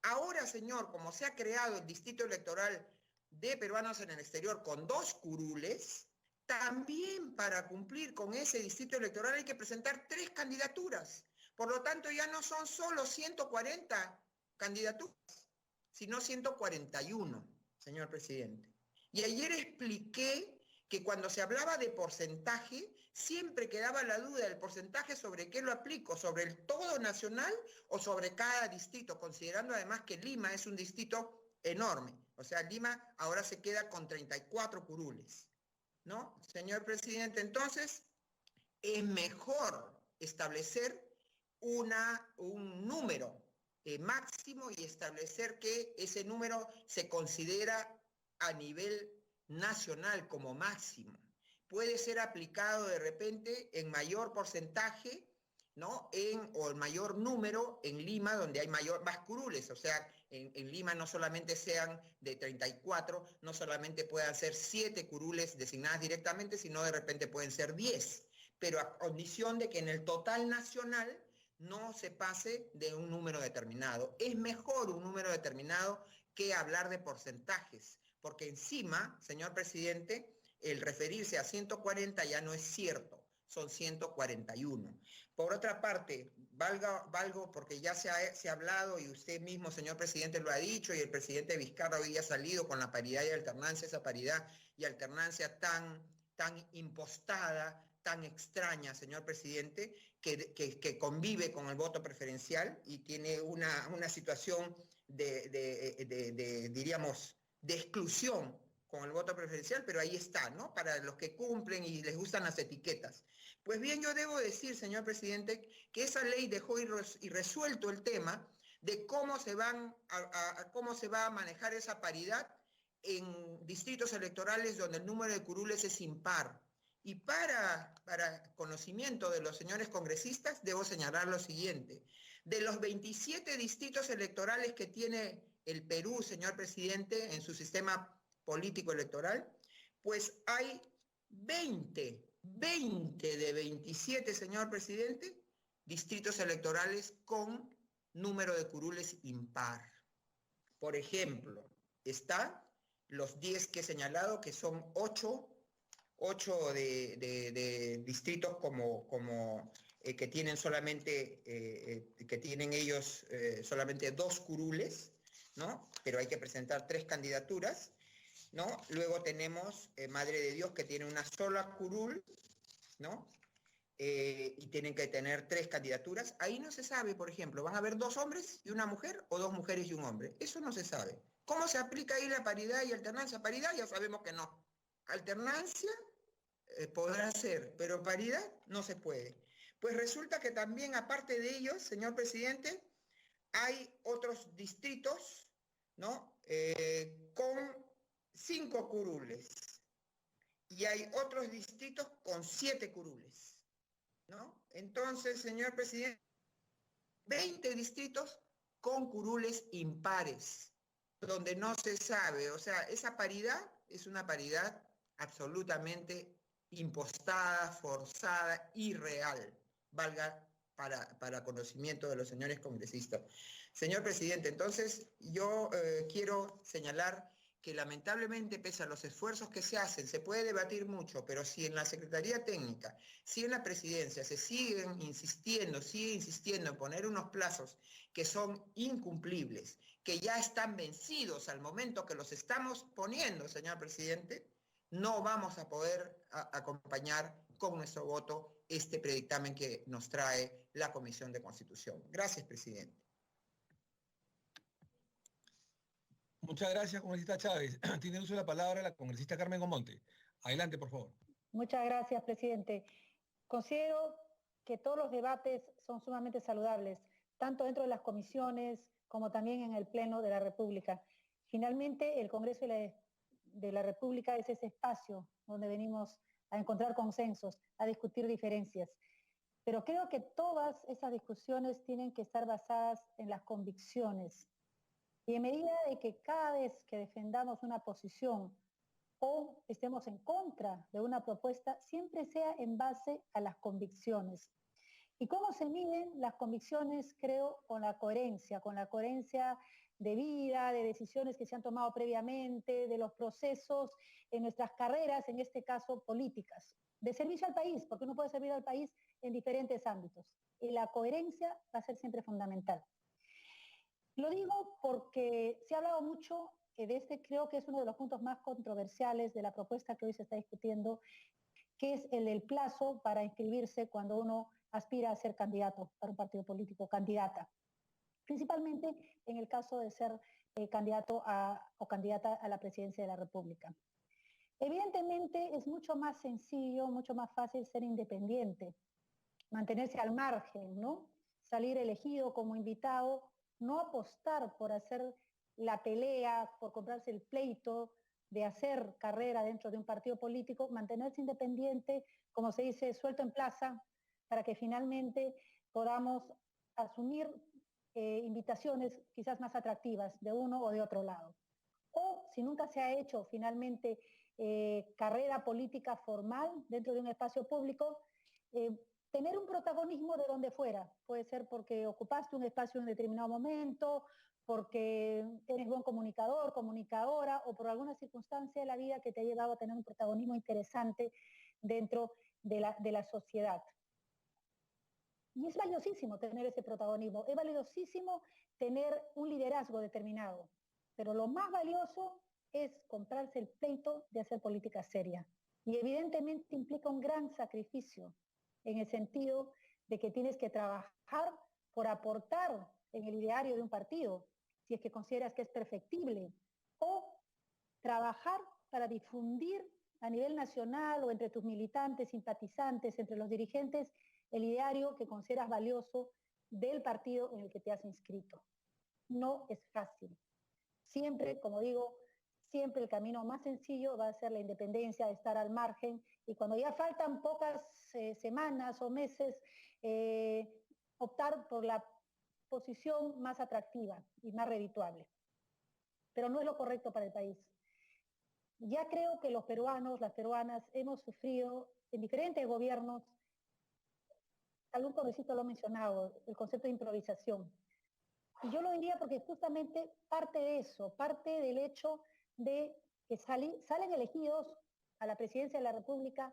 Ahora, señor, como se ha creado el distrito electoral de peruanos en el exterior con 2 curules, también para cumplir con ese distrito electoral hay que presentar 3 candidaturas. Por lo tanto, ya no son solo 140 candidaturas, sino 141, señor presidente. Y ayer expliqué que cuando se hablaba de porcentaje, siempre quedaba la duda del porcentaje sobre qué lo aplico, sobre el todo nacional o sobre cada distrito, considerando además que Lima es un distrito enorme. O sea, Lima ahora se queda con 34 curules, ¿no? Señor presidente, entonces es mejor establecer un número máximo y establecer que ese número se considera a nivel nacional como máximo. Puede ser aplicado de repente en mayor porcentaje, ¿no? O en mayor número en Lima, donde hay más curules. O sea, en Lima no solamente sean de 34, no solamente puedan ser 7 curules designadas directamente, sino de repente pueden ser 10. Pero a condición de que en el total nacional no se pase de un número determinado. Es mejor un número determinado que hablar de porcentajes, porque encima, señor presidente, el referirse a 140 ya no es cierto, son 141. Por otra parte, valgo porque ya se ha hablado y usted mismo, señor presidente, lo ha dicho, y el presidente Vizcarra hoy ha salido con la paridad y alternancia, esa paridad y alternancia tan impostada, tan extraña, señor presidente, que convive con el voto preferencial y tiene una situación diríamos, de exclusión con el voto preferencial, pero ahí está, ¿no? Para los que cumplen y les gustan las etiquetas. Pues bien, yo debo decir, señor presidente, que esa ley dejó irresuelto el tema de cómo se va a manejar esa paridad en distritos electorales donde el número de curules es impar. Y para conocimiento de los señores congresistas, debo señalar lo siguiente. De los 27 distritos electorales que tiene el Perú, señor presidente, en su sistema político electoral, Pues hay 20 de 27, señor presidente, distritos electorales con número de curules impar. Por ejemplo, está los 10 que he señalado, que son 8 de distritos que tienen solamente, que tienen ellos solamente 2 curules, ¿no? Pero hay que presentar 3 candidaturas, ¿no? Luego tenemos Madre de Dios, que tiene una sola curul, ¿no? Y tienen que tener 3 candidaturas. Ahí no se sabe, por ejemplo, ¿van a haber 2 hombres y una mujer o 2 mujeres y un hombre? Eso no se sabe. ¿Cómo se aplica ahí la paridad y alternancia? Paridad ya sabemos que no. Alternancia podrá ser, pero paridad no se puede. Pues resulta que también, aparte de ellos, señor presidente, hay otros distritos, ¿no? Con 5 curules. Y hay otros distritos con 7 curules, ¿no? Entonces, señor presidente, 20 distritos con curules impares, donde no se sabe, o sea, esa paridad es una paridad absolutamente impostada, forzada, irreal, valga para conocimiento de los señores congresistas. Señor presidente, entonces yo quiero señalar que lamentablemente, pese a los esfuerzos que se hacen, se puede debatir mucho, pero si en la Secretaría Técnica, si en la Presidencia se sigue insistiendo en poner unos plazos que son incumplibles, que ya están vencidos al momento que los estamos poniendo, señor presidente, no vamos a poder acompañar con nuestro voto este predictamen que nos trae la Comisión de Constitución. Gracias, presidente. Muchas gracias, congresista Chávez. Tiene uso de la palabra la congresista Carmen Gomonte. Adelante, por favor. Muchas gracias, presidente. Considero que todos los debates son sumamente saludables, tanto dentro de las comisiones como también en el Pleno de la República. Finalmente, el Congreso de la República es ese espacio donde venimos a encontrar consensos, a discutir diferencias. Pero creo que todas esas discusiones tienen que estar basadas en las convicciones. Y en medida de que cada vez que defendamos una posición o estemos en contra de una propuesta, siempre sea en base a las convicciones. ¿Y cómo se miden las convicciones? Creo con la coherencia de vida, de decisiones que se han tomado previamente, de los procesos en nuestras carreras, en este caso políticas, de servicio al país, porque uno puede servir al país en diferentes ámbitos. Y la coherencia va a ser siempre fundamental. Lo digo porque se ha hablado mucho de este, creo que es uno de los puntos más controversiales de la propuesta que hoy se está discutiendo, que es el del plazo para inscribirse cuando uno aspira a ser candidato para un partido político, candidata. Principalmente en el caso de ser candidato o candidata a la presidencia de la República. Evidentemente es mucho más sencillo, mucho más fácil ser independiente, mantenerse al margen, ¿no? Salir elegido como invitado, no apostar por hacer la pelea, por comprarse el pleito de hacer carrera dentro de un partido político, mantenerse independiente, como se dice, suelto en plaza, para que finalmente podamos asumir invitaciones quizás más atractivas de uno o de otro lado. O si nunca se ha hecho finalmente carrera política formal dentro de un espacio público, tener un protagonismo de donde fuera. Puede ser porque ocupaste un espacio en un determinado momento, porque eres buen comunicador, comunicadora, o por alguna circunstancia de la vida que te ha llevado a tener un protagonismo interesante dentro de la sociedad. Y es valiosísimo tener ese protagonismo, es valiosísimo tener un liderazgo determinado, pero lo más valioso es comprarse el pleito de hacer política seria. Y evidentemente implica un gran sacrificio, en el sentido de que tienes que trabajar por aportar en el ideario de un partido, si es que consideras que es perfectible, o trabajar para difundir a nivel nacional o entre tus militantes, simpatizantes, entre los dirigentes, el ideario que consideras valioso del partido en el que te has inscrito. No es fácil. Siempre, como digo, siempre el camino más sencillo va a ser la independencia, de estar al margen, y cuando ya faltan pocas semanas o meses, optar por la posición más atractiva y más redituable. Pero no es lo correcto para el país. Ya creo que los peruanos, las peruanas, hemos sufrido en diferentes gobiernos, algún congresista lo ha mencionado, el concepto de improvisación. Y yo lo diría porque justamente parte de eso, parte del hecho de que salen elegidos a la presidencia de la República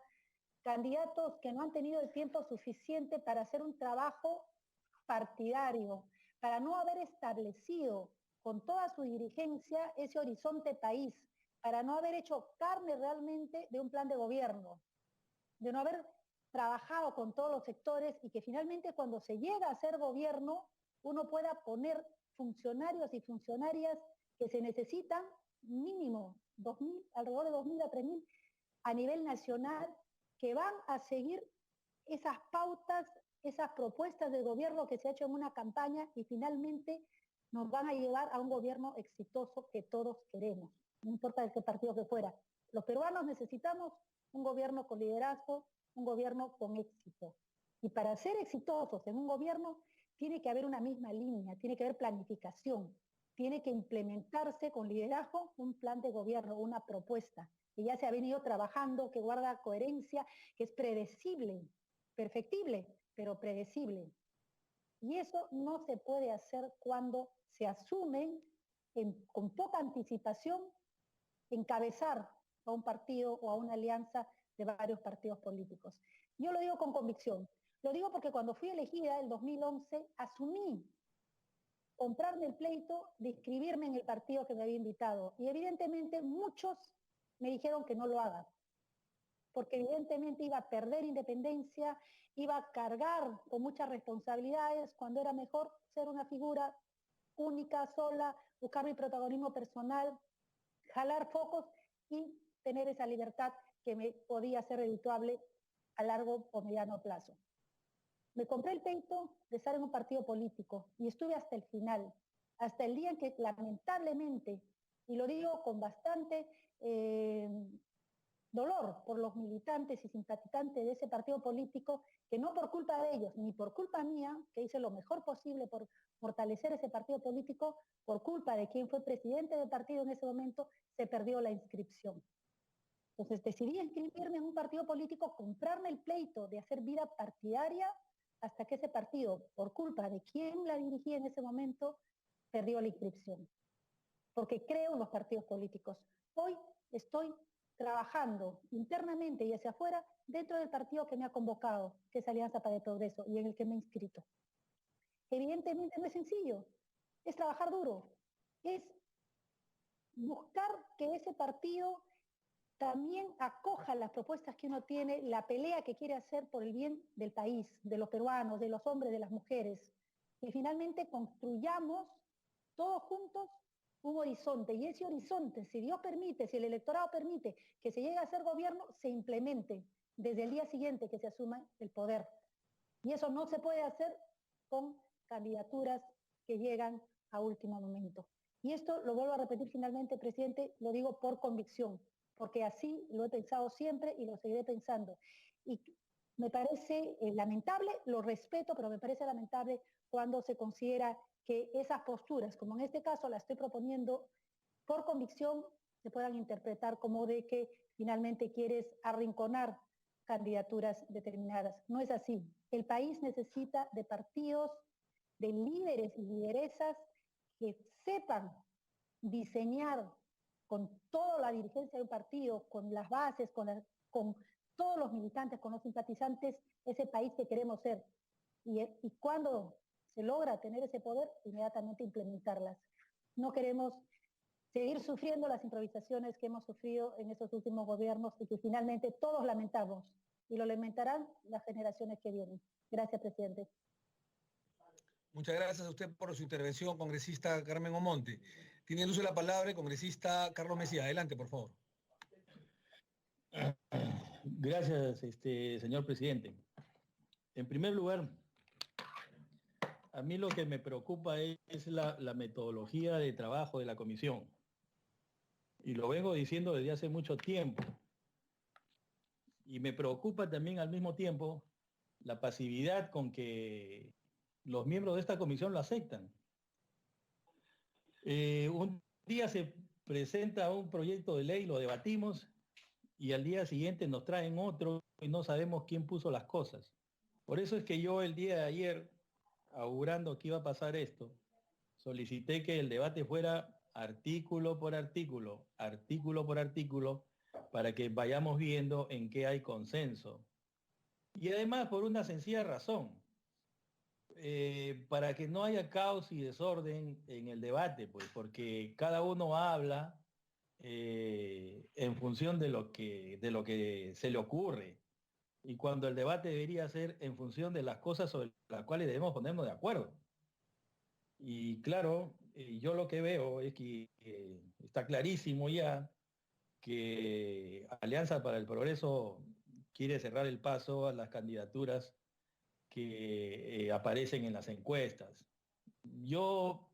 candidatos que no han tenido el tiempo suficiente para hacer un trabajo partidario, para no haber establecido con toda su dirigencia ese horizonte país, para no haber hecho carne realmente de un plan de gobierno, de no haber trabajado con todos los sectores y que finalmente cuando se llega a ser gobierno uno pueda poner funcionarios y funcionarias que se necesitan mínimo 2.000, alrededor de 2.000 a 3.000 a nivel nacional, que van a seguir esas pautas, esas propuestas del gobierno que se ha hecho en una campaña y finalmente nos van a llevar a un gobierno exitoso que todos queremos, no importa de qué partido que fuera. Los peruanos necesitamos un gobierno con liderazgo, un gobierno con éxito. Y para ser exitosos en un gobierno tiene que haber una misma línea, tiene que haber planificación, tiene que implementarse con liderazgo un plan de gobierno, una propuesta que ya se ha venido trabajando, que guarda coherencia, que es predecible, perfectible, pero predecible. Y eso no se puede hacer cuando se asumen con poca anticipación encabezar a un partido o a una alianza de varios partidos políticos. Yo lo digo con convicción. Lo digo porque cuando fui elegida en 2011, asumí comprarme el pleito de inscribirme en el partido que me había invitado. Y evidentemente muchos me dijeron que no lo haga, porque evidentemente iba a perder independencia, iba a cargar con muchas responsabilidades, cuando era mejor ser una figura única, sola, buscar mi protagonismo personal, jalar focos y tener esa libertad que me podía ser redituable a largo o mediano plazo. Me compré el pleito de estar en un partido político y estuve hasta el final, hasta el día en que lamentablemente, y lo digo con bastante dolor por los militantes y simpatizantes de ese partido político, que no por culpa de ellos, ni por culpa mía, que hice lo mejor posible por fortalecer ese partido político, por culpa de quien fue presidente del partido en ese momento, se perdió la inscripción. Entonces decidí inscribirme en un partido político, comprarme el pleito de hacer vida partidaria, hasta que ese partido, por culpa de quien la dirigía en ese momento, perdió la inscripción. Porque creo en los partidos políticos. Hoy estoy trabajando internamente y hacia afuera dentro del partido que me ha convocado, que es Alianza para el Progreso, y en el que me he inscrito. Evidentemente no es sencillo, es trabajar duro, es buscar que ese partido también acoja las propuestas que uno tiene, la pelea que quiere hacer por el bien del país, de los peruanos, de los hombres, de las mujeres, y finalmente construyamos todos juntos un horizonte, y ese horizonte, si Dios permite, si el electorado permite que se llegue a ser gobierno, se implemente desde el día siguiente que se asuma el poder. Y eso no se puede hacer con candidaturas que llegan a último momento. Y esto lo vuelvo a repetir finalmente, presidente, lo digo por convicción, porque así lo he pensado siempre y lo seguiré pensando. Y me parece lamentable, lo respeto, pero me parece lamentable cuando se considera que esas posturas, como en este caso la estoy proponiendo por convicción, se puedan interpretar como de que finalmente quieres arrinconar candidaturas determinadas. No es así. El país necesita de partidos, de líderes y lideresas que sepan diseñar con toda la dirigencia de un partido, con las bases, con todos los militantes, con los simpatizantes, ese país que queremos ser. Y cuando se logra tener ese poder, inmediatamente implementarlas. No queremos seguir sufriendo las improvisaciones que hemos sufrido en estos últimos gobiernos y que finalmente todos lamentamos, y lo lamentarán las generaciones que vienen. Gracias, presidente. Muchas gracias a usted por su intervención, congresista Carmen Omonte. Tiene el uso de la palabra el congresista Carlos Mesía. Adelante, por favor. Gracias, señor presidente. En primer lugar, a mí lo que me preocupa es la metodología de trabajo de la comisión. Y lo vengo diciendo desde hace mucho tiempo. Y me preocupa también al mismo tiempo la pasividad con que los miembros de esta comisión lo aceptan. Un día se presenta un proyecto de ley, lo debatimos y al día siguiente nos traen otro y no sabemos quién puso las cosas. Por eso es que yo el día de ayer, augurando que iba a pasar esto, solicité que el debate fuera artículo por artículo, para que vayamos viendo en qué hay consenso. Y además por una sencilla razón, para que no haya caos y desorden en el debate, pues, porque cada uno habla en función de lo que se le ocurre. Y cuando el debate debería ser en función de las cosas sobre las cuales debemos ponernos de acuerdo. Y claro, yo lo que veo es que está clarísimo ya que Alianza para el Progreso quiere cerrar el paso a las candidaturas que aparecen en las encuestas. Yo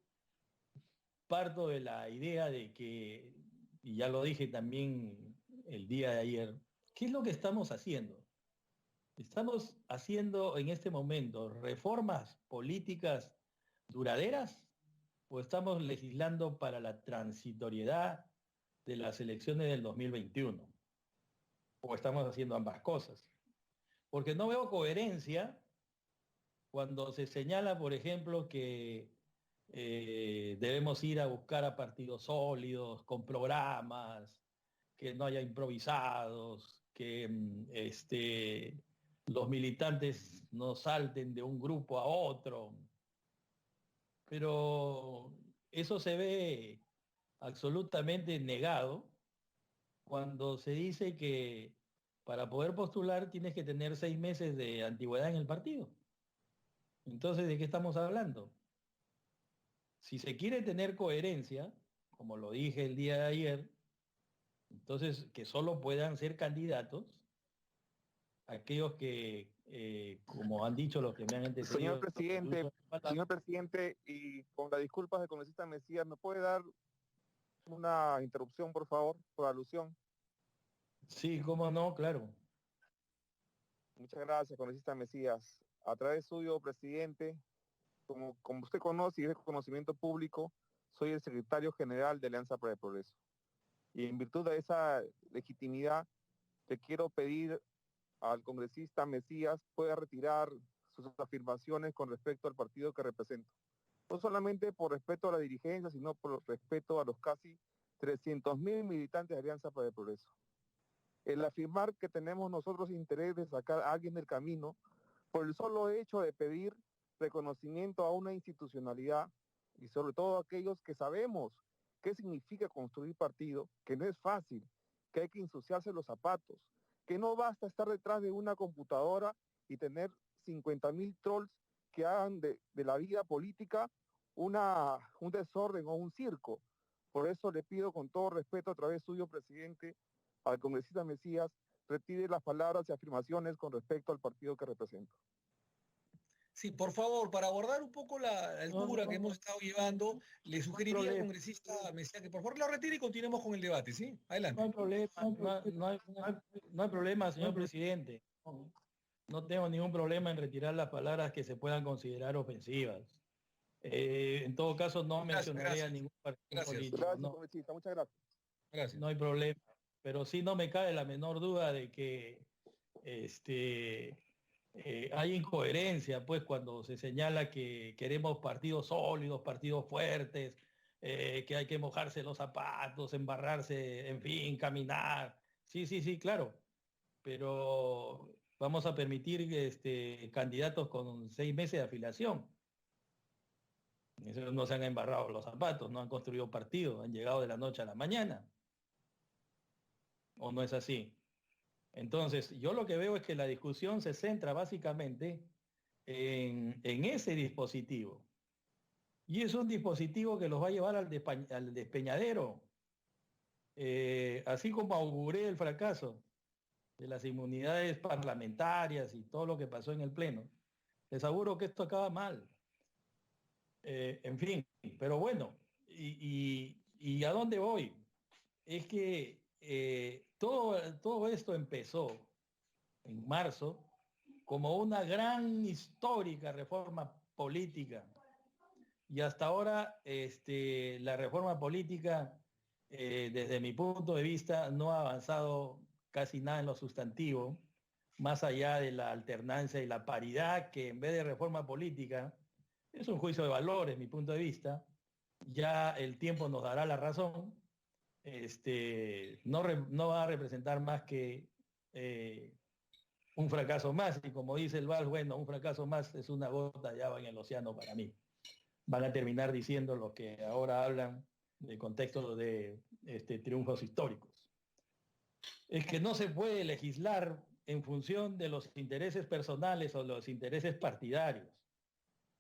parto de la idea de que, y ya lo dije también el día de ayer, ¿qué es lo que estamos haciendo? ¿Estamos haciendo en este momento reformas políticas duraderas o estamos legislando para la transitoriedad de las elecciones del 2021? ¿O estamos haciendo ambas cosas? Porque no veo coherencia cuando se señala, por ejemplo, que debemos ir a buscar a partidos sólidos, con programas, que no haya improvisados, que los militantes no salten de un grupo a otro. Pero eso se ve absolutamente negado cuando se dice que para poder postular tienes que tener 6 meses de antigüedad en el partido. Entonces, ¿de qué estamos hablando? Si se quiere tener coherencia, como lo dije el día de ayer, entonces que solo puedan ser candidatos aquellos que, como han dicho los que me han antecedido... Señor presidente, y con las disculpas del congresista Mesías, ¿me puede dar una interrupción, por favor, por alusión? Sí, cómo no, claro. Muchas gracias, congresista Mesías. A través suyo, presidente, como usted conoce y es de conocimiento público, soy el secretario general de Alianza para el Progreso. Y en virtud de esa legitimidad, le quiero pedir al congresista Mesías pueda retirar sus afirmaciones con respecto al partido que represento. No solamente por respeto a la dirigencia, sino por respeto a los casi 300.000 militantes de Alianza para el Progreso. El afirmar que tenemos nosotros interés de sacar a alguien del camino por el solo hecho de pedir reconocimiento a una institucionalidad y sobre todo a aquellos que sabemos qué significa construir partido, que no es fácil, que hay que ensuciarse los zapatos, que no basta estar detrás de una computadora y tener 50.000 trolls que hagan de la vida política un desorden o un circo. Por eso le pido con todo respeto a través suyo, presidente, al congresista Mesías, retire las palabras y afirmaciones con respecto al partido que represento. Sí, por favor, para abordar un poco la altura que hemos estado llevando, le sugeriría al congresista Mesías que por favor lo retire y continuemos con el debate, ¿sí? Adelante. No hay problema, no hay problema, señor presidente. No tengo ningún problema en retirar las palabras que se puedan considerar ofensivas. En todo caso, no mencionaré a ningún partido político. Gracias, no. congresista, muchas gracias. No hay problema. Pero sí no me cabe la menor duda de que hay incoherencia, pues, cuando se señala que queremos partidos sólidos, partidos fuertes, que hay que mojarse los zapatos, embarrarse, en fin, caminar. Sí, claro. Pero vamos a permitir candidatos con 6 meses de afiliación. Esos no se han embarrado los zapatos, no han construido partidos, han llegado de la noche a la mañana. ¿O no es así? Entonces, yo lo que veo es que la discusión se centra básicamente en ese dispositivo. Y es un dispositivo que los va a llevar al despeñadero. Así como auguré el fracaso de las inmunidades parlamentarias y todo lo que pasó en el Pleno, les aseguro que esto acaba mal. En fin, pero bueno, ¿y a dónde voy? Es que todo esto empezó en marzo como una gran histórica reforma política y hasta ahora la reforma política desde mi punto de vista, no ha avanzado casi nada en lo sustantivo, más allá de la alternancia y la paridad, que en vez de reforma política, es un juicio de valores, mi punto de vista. Ya el tiempo nos dará la razón. No va a representar más que un fracaso más. Y como dice el Vals, bueno, un fracaso más es una gota ya en el océano para mí. Van a terminar diciendo lo que ahora hablan de contexto de triunfos históricos. Es que no se puede legislar en función de los intereses personales o los intereses partidarios.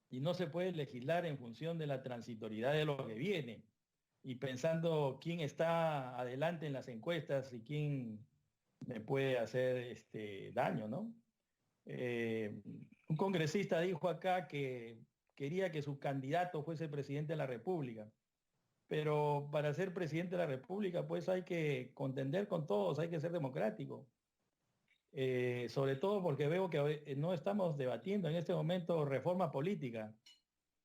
Y no se puede legislar en función de la transitoriedad de lo que viene. Y pensando quién está adelante en las encuestas y quién me puede hacer daño, ¿no? Un congresista dijo acá que quería que su candidato fuese presidente de la República. Pero para ser presidente de la República, pues hay que contender con todos, hay que ser democrático. Sobre todo porque veo que no estamos debatiendo en este momento reforma política,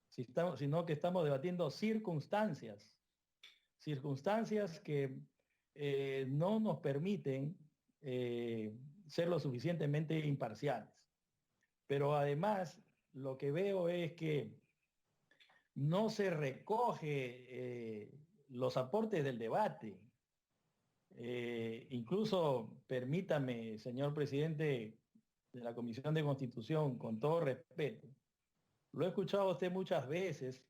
sino que estamos debatiendo circunstancias que no nos permiten ser lo suficientemente imparciales. Pero además, lo que veo es que no se recoge los aportes del debate. Incluso, permítame, señor presidente de la Comisión de Constitución, con todo respeto, lo he escuchado a usted muchas veces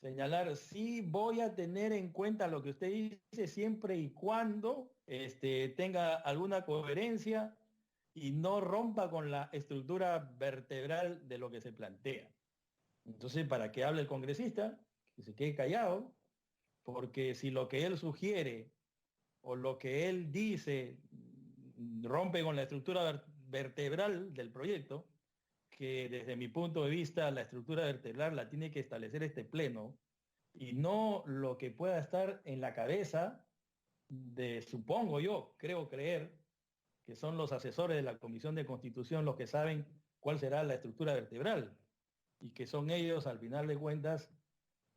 señalar, sí voy a tener en cuenta lo que usted dice siempre y cuando tenga alguna coherencia y no rompa con la estructura vertebral de lo que se plantea. Entonces, para que hable el congresista, que se quede callado, porque si lo que él sugiere o lo que él dice rompe con la estructura vertebral del proyecto, que desde mi punto de vista la estructura vertebral la tiene que establecer este pleno y no lo que pueda estar en la cabeza de, supongo yo, creo creer, que son los asesores de la Comisión de Constitución los que saben cuál será la estructura vertebral y que son ellos, al final de cuentas,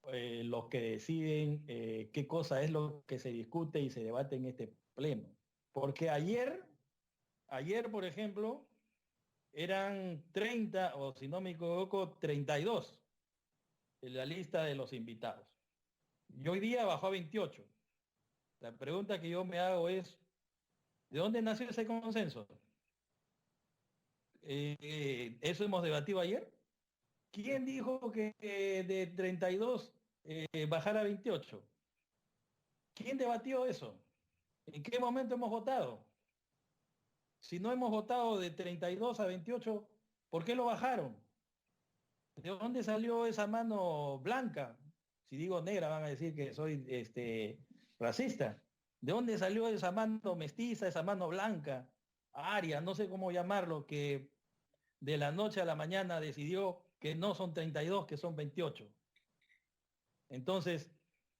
los que deciden qué cosa es lo que se discute y se debate en este pleno. Porque ayer, por ejemplo, eran 30, o si no me equivoco, 32 en la lista de los invitados. Y hoy día bajó a 28. La pregunta que yo me hago es, ¿de dónde nació ese consenso? ¿Eso hemos debatido ayer? ¿Quién dijo que de 32 bajara a 28? ¿Quién debatió eso? ¿En qué momento hemos votado? Si no hemos votado de 32 a 28, ¿por qué lo bajaron? ¿De dónde salió esa mano blanca? Si digo negra van a decir que soy racista. ¿De dónde salió esa mano mestiza, esa mano blanca, aria, no sé cómo llamarlo, que de la noche a la mañana decidió que no son 32, que son 28? Entonces,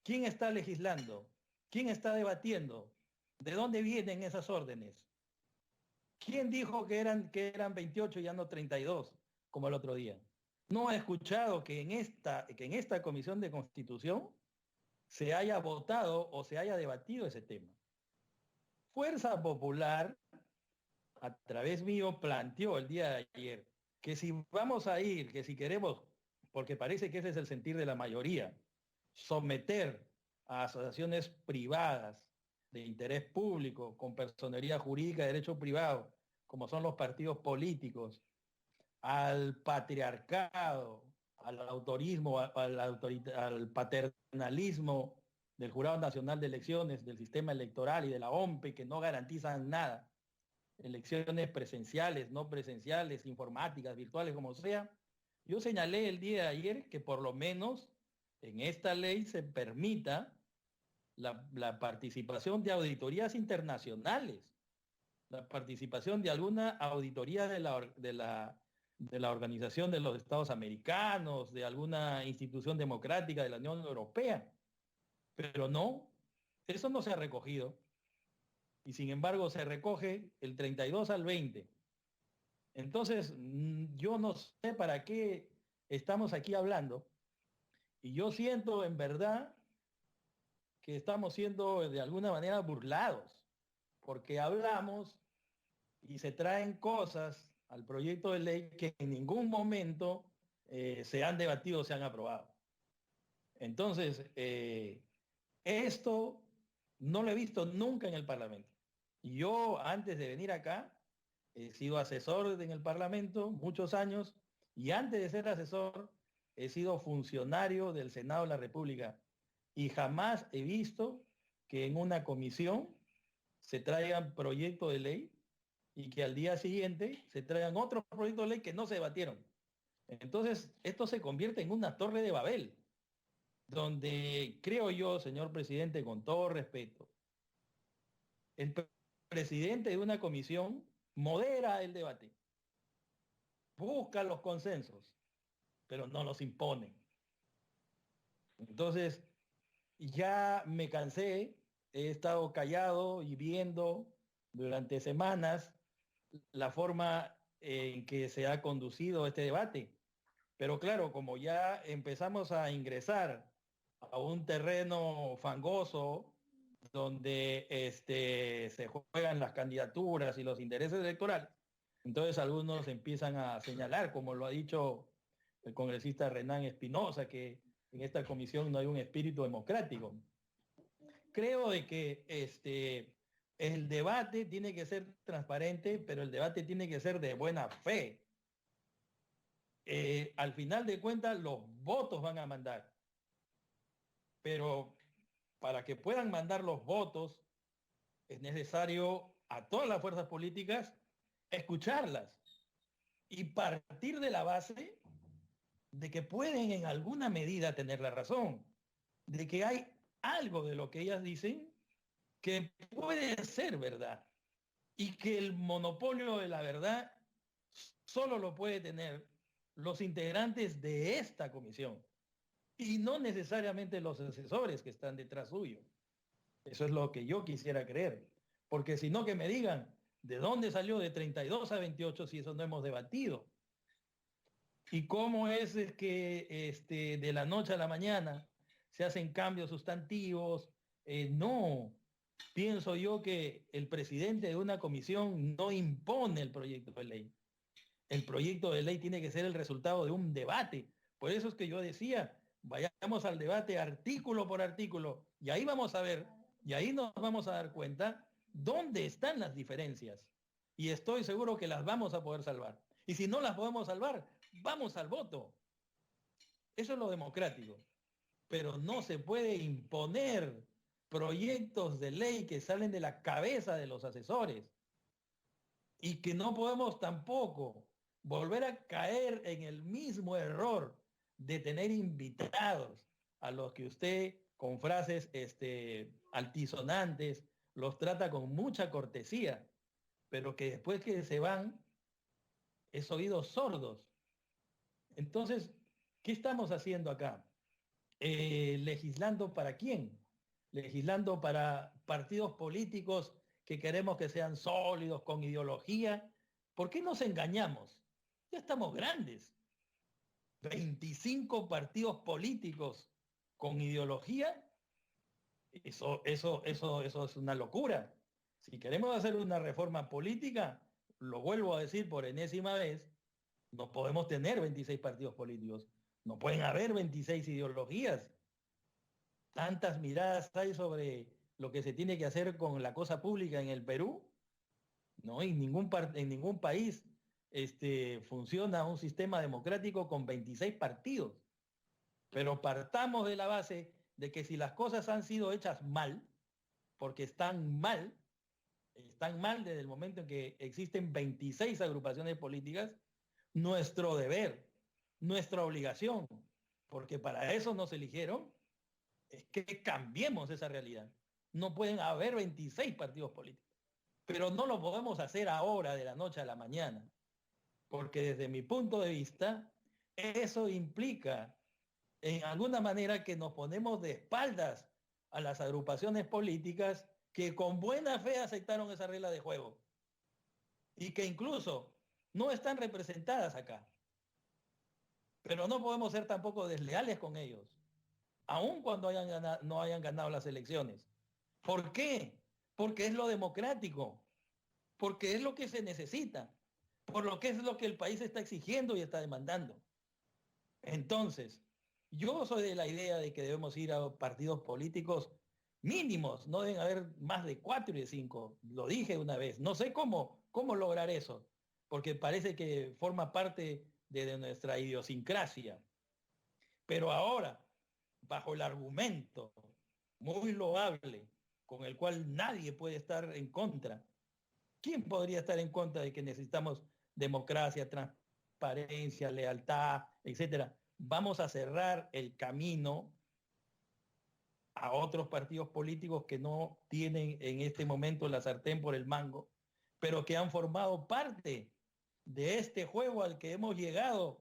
¿quién está legislando? ¿Quién está debatiendo? ¿De dónde vienen esas órdenes? ¿Quién dijo que eran 28 y ya no 32, como el otro día? No he escuchado que en esta Comisión de Constitución se haya votado o se haya debatido ese tema. Fuerza Popular, a través mío, planteó el día de ayer que si vamos a ir, que si queremos, porque parece que ese es el sentir de la mayoría, someter a asociaciones privadas de interés público, con personería jurídica de derecho privado, como son los partidos políticos, al patriarcado, al autorismo, al paternalismo del Jurado Nacional de Elecciones, del sistema electoral y de la OMPE, que no garantizan nada, elecciones presenciales, no presenciales, informáticas, virtuales, como sea. Yo señalé el día de ayer que por lo menos en esta ley se permita la participación de auditorías internacionales, la participación de alguna auditoría de la Organización de los Estados Americanos, de alguna institución democrática de la Unión Europea. Pero no, eso no se ha recogido. Y sin embargo se recoge el 32 al 20. Entonces, yo no sé para qué estamos aquí hablando. Y yo siento en verdad que estamos siendo de alguna manera burlados, porque hablamos y se traen cosas al proyecto de ley que en ningún momento se han debatido, se han aprobado. Entonces, esto no lo he visto nunca en el Parlamento. Y yo, antes de venir acá, he sido asesor en el Parlamento muchos años, y antes de ser asesor, he sido funcionario del Senado de la República. Y jamás he visto que en una comisión se traigan proyectos de ley y que al día siguiente se traigan otros proyectos de ley que no se debatieron. Entonces, esto se convierte en una torre de Babel, donde creo yo, señor presidente, con todo respeto, el presidente de una comisión modera el debate, busca los consensos, pero no los impone. Entonces, ya me cansé, he estado callado y viendo durante semanas la forma en que se ha conducido este debate. Pero claro, como ya empezamos a ingresar a un terreno fangoso donde se juegan las candidaturas y los intereses electorales, entonces algunos empiezan a señalar, como lo ha dicho el congresista Renán Espinosa, que en esta comisión no hay un espíritu democrático. Creo de que el debate tiene que ser transparente, pero el debate tiene que ser de buena fe. Al final de cuentas, los votos van a mandar. Pero para que puedan mandar los votos, es necesario a todas las fuerzas políticas escucharlas y partir de la base de que pueden en alguna medida tener la razón, de que hay algo de lo que ellas dicen que puede ser verdad y que el monopolio de la verdad solo lo puede tener los integrantes de esta comisión y no necesariamente los asesores que están detrás suyo. Eso es lo que yo quisiera creer, porque si no, que me digan de dónde salió de 32 a 28 si eso no hemos debatido. Y cómo es que de la noche a la mañana se hacen cambios sustantivos. No, pienso yo que el presidente de una comisión no impone el proyecto de ley. El proyecto de ley tiene que ser el resultado de un debate. Por eso es que yo decía, vayamos al debate artículo por artículo y ahí vamos a ver, y ahí nos vamos a dar cuenta dónde están las diferencias. Y estoy seguro que las vamos a poder salvar. Y si no las podemos salvar, vamos al voto. Eso es lo democrático. Pero no se puede imponer proyectos de ley que salen de la cabeza de los asesores. Y que no podemos tampoco volver a caer en el mismo error de tener invitados a los que usted con frases altisonantes los trata con mucha cortesía, pero que después que se van es oídos sordos. Entonces, ¿qué estamos haciendo acá? ¿Legislando para quién? Legislando para partidos políticos que queremos que sean sólidos, con ideología. ¿Por qué nos engañamos? Ya estamos grandes. 25 partidos políticos con ideología, eso es una locura. Si queremos hacer una reforma política, lo vuelvo a decir por enésima vez, no podemos tener 26 partidos políticos, no pueden haber 26 ideologías. Tantas miradas hay sobre lo que se tiene que hacer con la cosa pública en el Perú. No, en ningún país funciona un sistema democrático con 26 partidos. Pero partamos de la base de que si las cosas han sido hechas mal, porque están mal desde el momento en que existen 26 agrupaciones políticas, nuestro deber, nuestra obligación, porque para eso nos eligieron, es que cambiemos esa realidad. No pueden haber 26 partidos políticos, pero no lo podemos hacer ahora de la noche a la mañana, porque desde mi punto de vista, eso implica en alguna manera que nos ponemos de espaldas a las agrupaciones políticas que con buena fe aceptaron esa regla de juego y que incluso no están representadas acá. Pero no podemos ser tampoco desleales con ellos, aun cuando no hayan ganado las elecciones. ¿Por qué? Porque es lo democrático, porque es lo que se necesita, por lo que es lo que el país está exigiendo y está demandando. Entonces, yo soy de la idea de que debemos ir a partidos políticos mínimos, no deben haber más de 4 y de 5. Lo dije una vez, no sé cómo lograr eso, porque parece que forma parte de nuestra idiosincrasia. Pero ahora, bajo el argumento muy loable, con el cual nadie puede estar en contra, ¿quién podría estar en contra de que necesitamos democracia, transparencia, lealtad, etcétera? Vamos a cerrar el camino a otros partidos políticos que no tienen en este momento la sartén por el mango, pero que han formado parte de este juego al que hemos llegado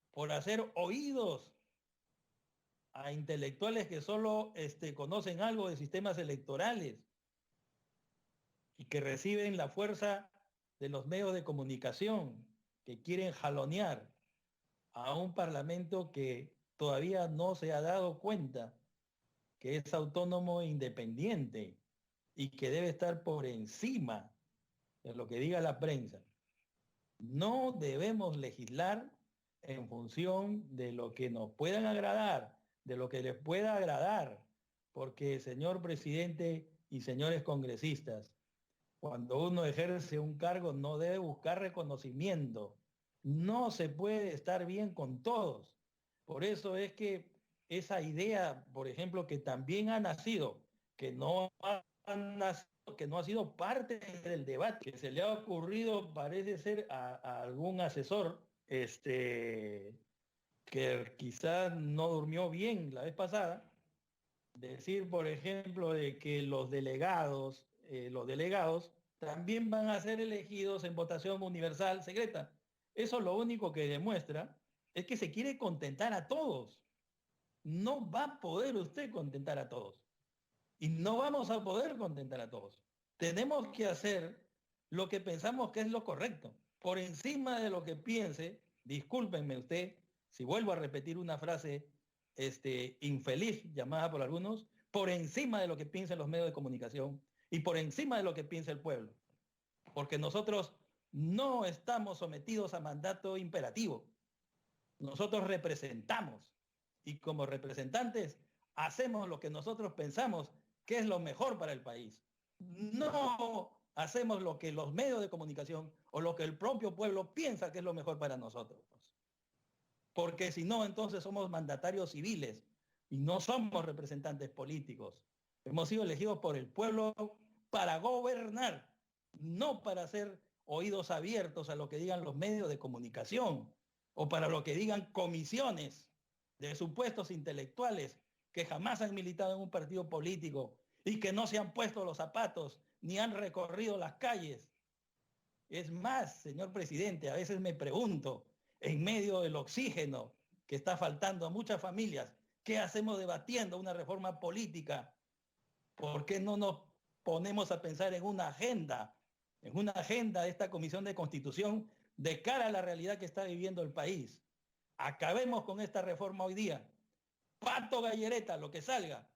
por hacer oídos a intelectuales que solo conocen algo de sistemas electorales y que reciben la fuerza de los medios de comunicación, que quieren jalonear a un parlamento que todavía no se ha dado cuenta que es autónomo e independiente y que debe estar por encima de lo que diga la prensa. No debemos legislar en función de lo que nos puedan agradar, de lo que les pueda agradar, porque, señor presidente y señores congresistas, cuando uno ejerce un cargo no debe buscar reconocimiento. No se puede estar bien con todos. Por eso es que esa idea, por ejemplo, que también ha nacido, que no ha sido parte del debate, que se le ha ocurrido, parece ser, a algún asesor, que quizás no durmió bien la vez pasada, decir, por ejemplo, de que los delegados también van a ser elegidos en votación universal secreta. Eso lo único que demuestra es que se quiere contentar a todos. No va a poder usted contentar a todos. Y no vamos a poder contentar a todos. Tenemos que hacer lo que pensamos que es lo correcto. Por encima de lo que piense, discúlpenme usted, si vuelvo a repetir una frase infeliz llamada por algunos, por encima de lo que piensen los medios de comunicación y por encima de lo que piensa el pueblo. Porque nosotros no estamos sometidos a mandato imperativo. Nosotros representamos y como representantes hacemos lo que nosotros pensamos que es lo mejor para el país. No hacemos lo que los medios de comunicación o lo que el propio pueblo piensa que es lo mejor para nosotros. Porque si no, entonces somos mandatarios civiles y no somos representantes políticos. Hemos sido elegidos por el pueblo para gobernar, no para hacer oídos abiertos a lo que digan los medios de comunicación o para lo que digan comisiones de supuestos intelectuales que jamás han militado en un partido político y que no se han puesto los zapatos ni han recorrido las calles. Es más, señor presidente, a veces me pregunto, en medio del oxígeno que está faltando a muchas familias, ¿qué hacemos debatiendo una reforma política? ¿Por qué no nos ponemos a pensar en una agenda de esta Comisión de Constitución de cara a la realidad que está viviendo el país? Acabemos con esta reforma hoy día. Pato gallereta, lo que salga.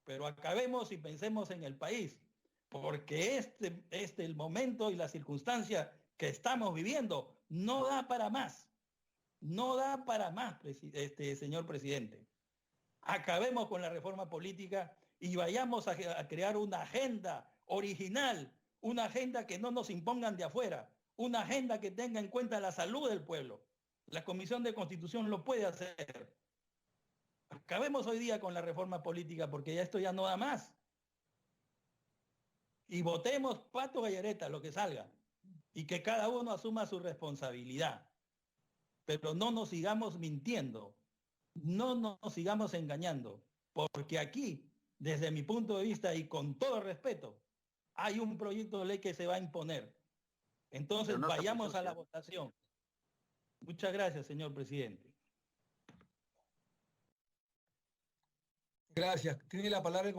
Pero acabemos y pensemos en el país. Porque el momento y la circunstancia que estamos viviendo no da para más. No da para más, señor presidente. Acabemos con la reforma política y vayamos a crear una agenda original, una agenda que no nos impongan de afuera, una agenda que tenga en cuenta la salud del pueblo. La Comisión de Constitución lo puede hacer. Acabemos hoy día con la reforma política porque esto ya no da más. Y votemos pato gallareta, lo que salga. Y que cada uno asuma su responsabilidad. Pero no nos sigamos mintiendo. No nos sigamos engañando. Porque aquí, desde mi punto de vista y con todo respeto, hay un proyecto de ley que se va a imponer. Entonces vayamos a la votación. Muchas gracias, señor presidente. Gracias. Tiene la palabra el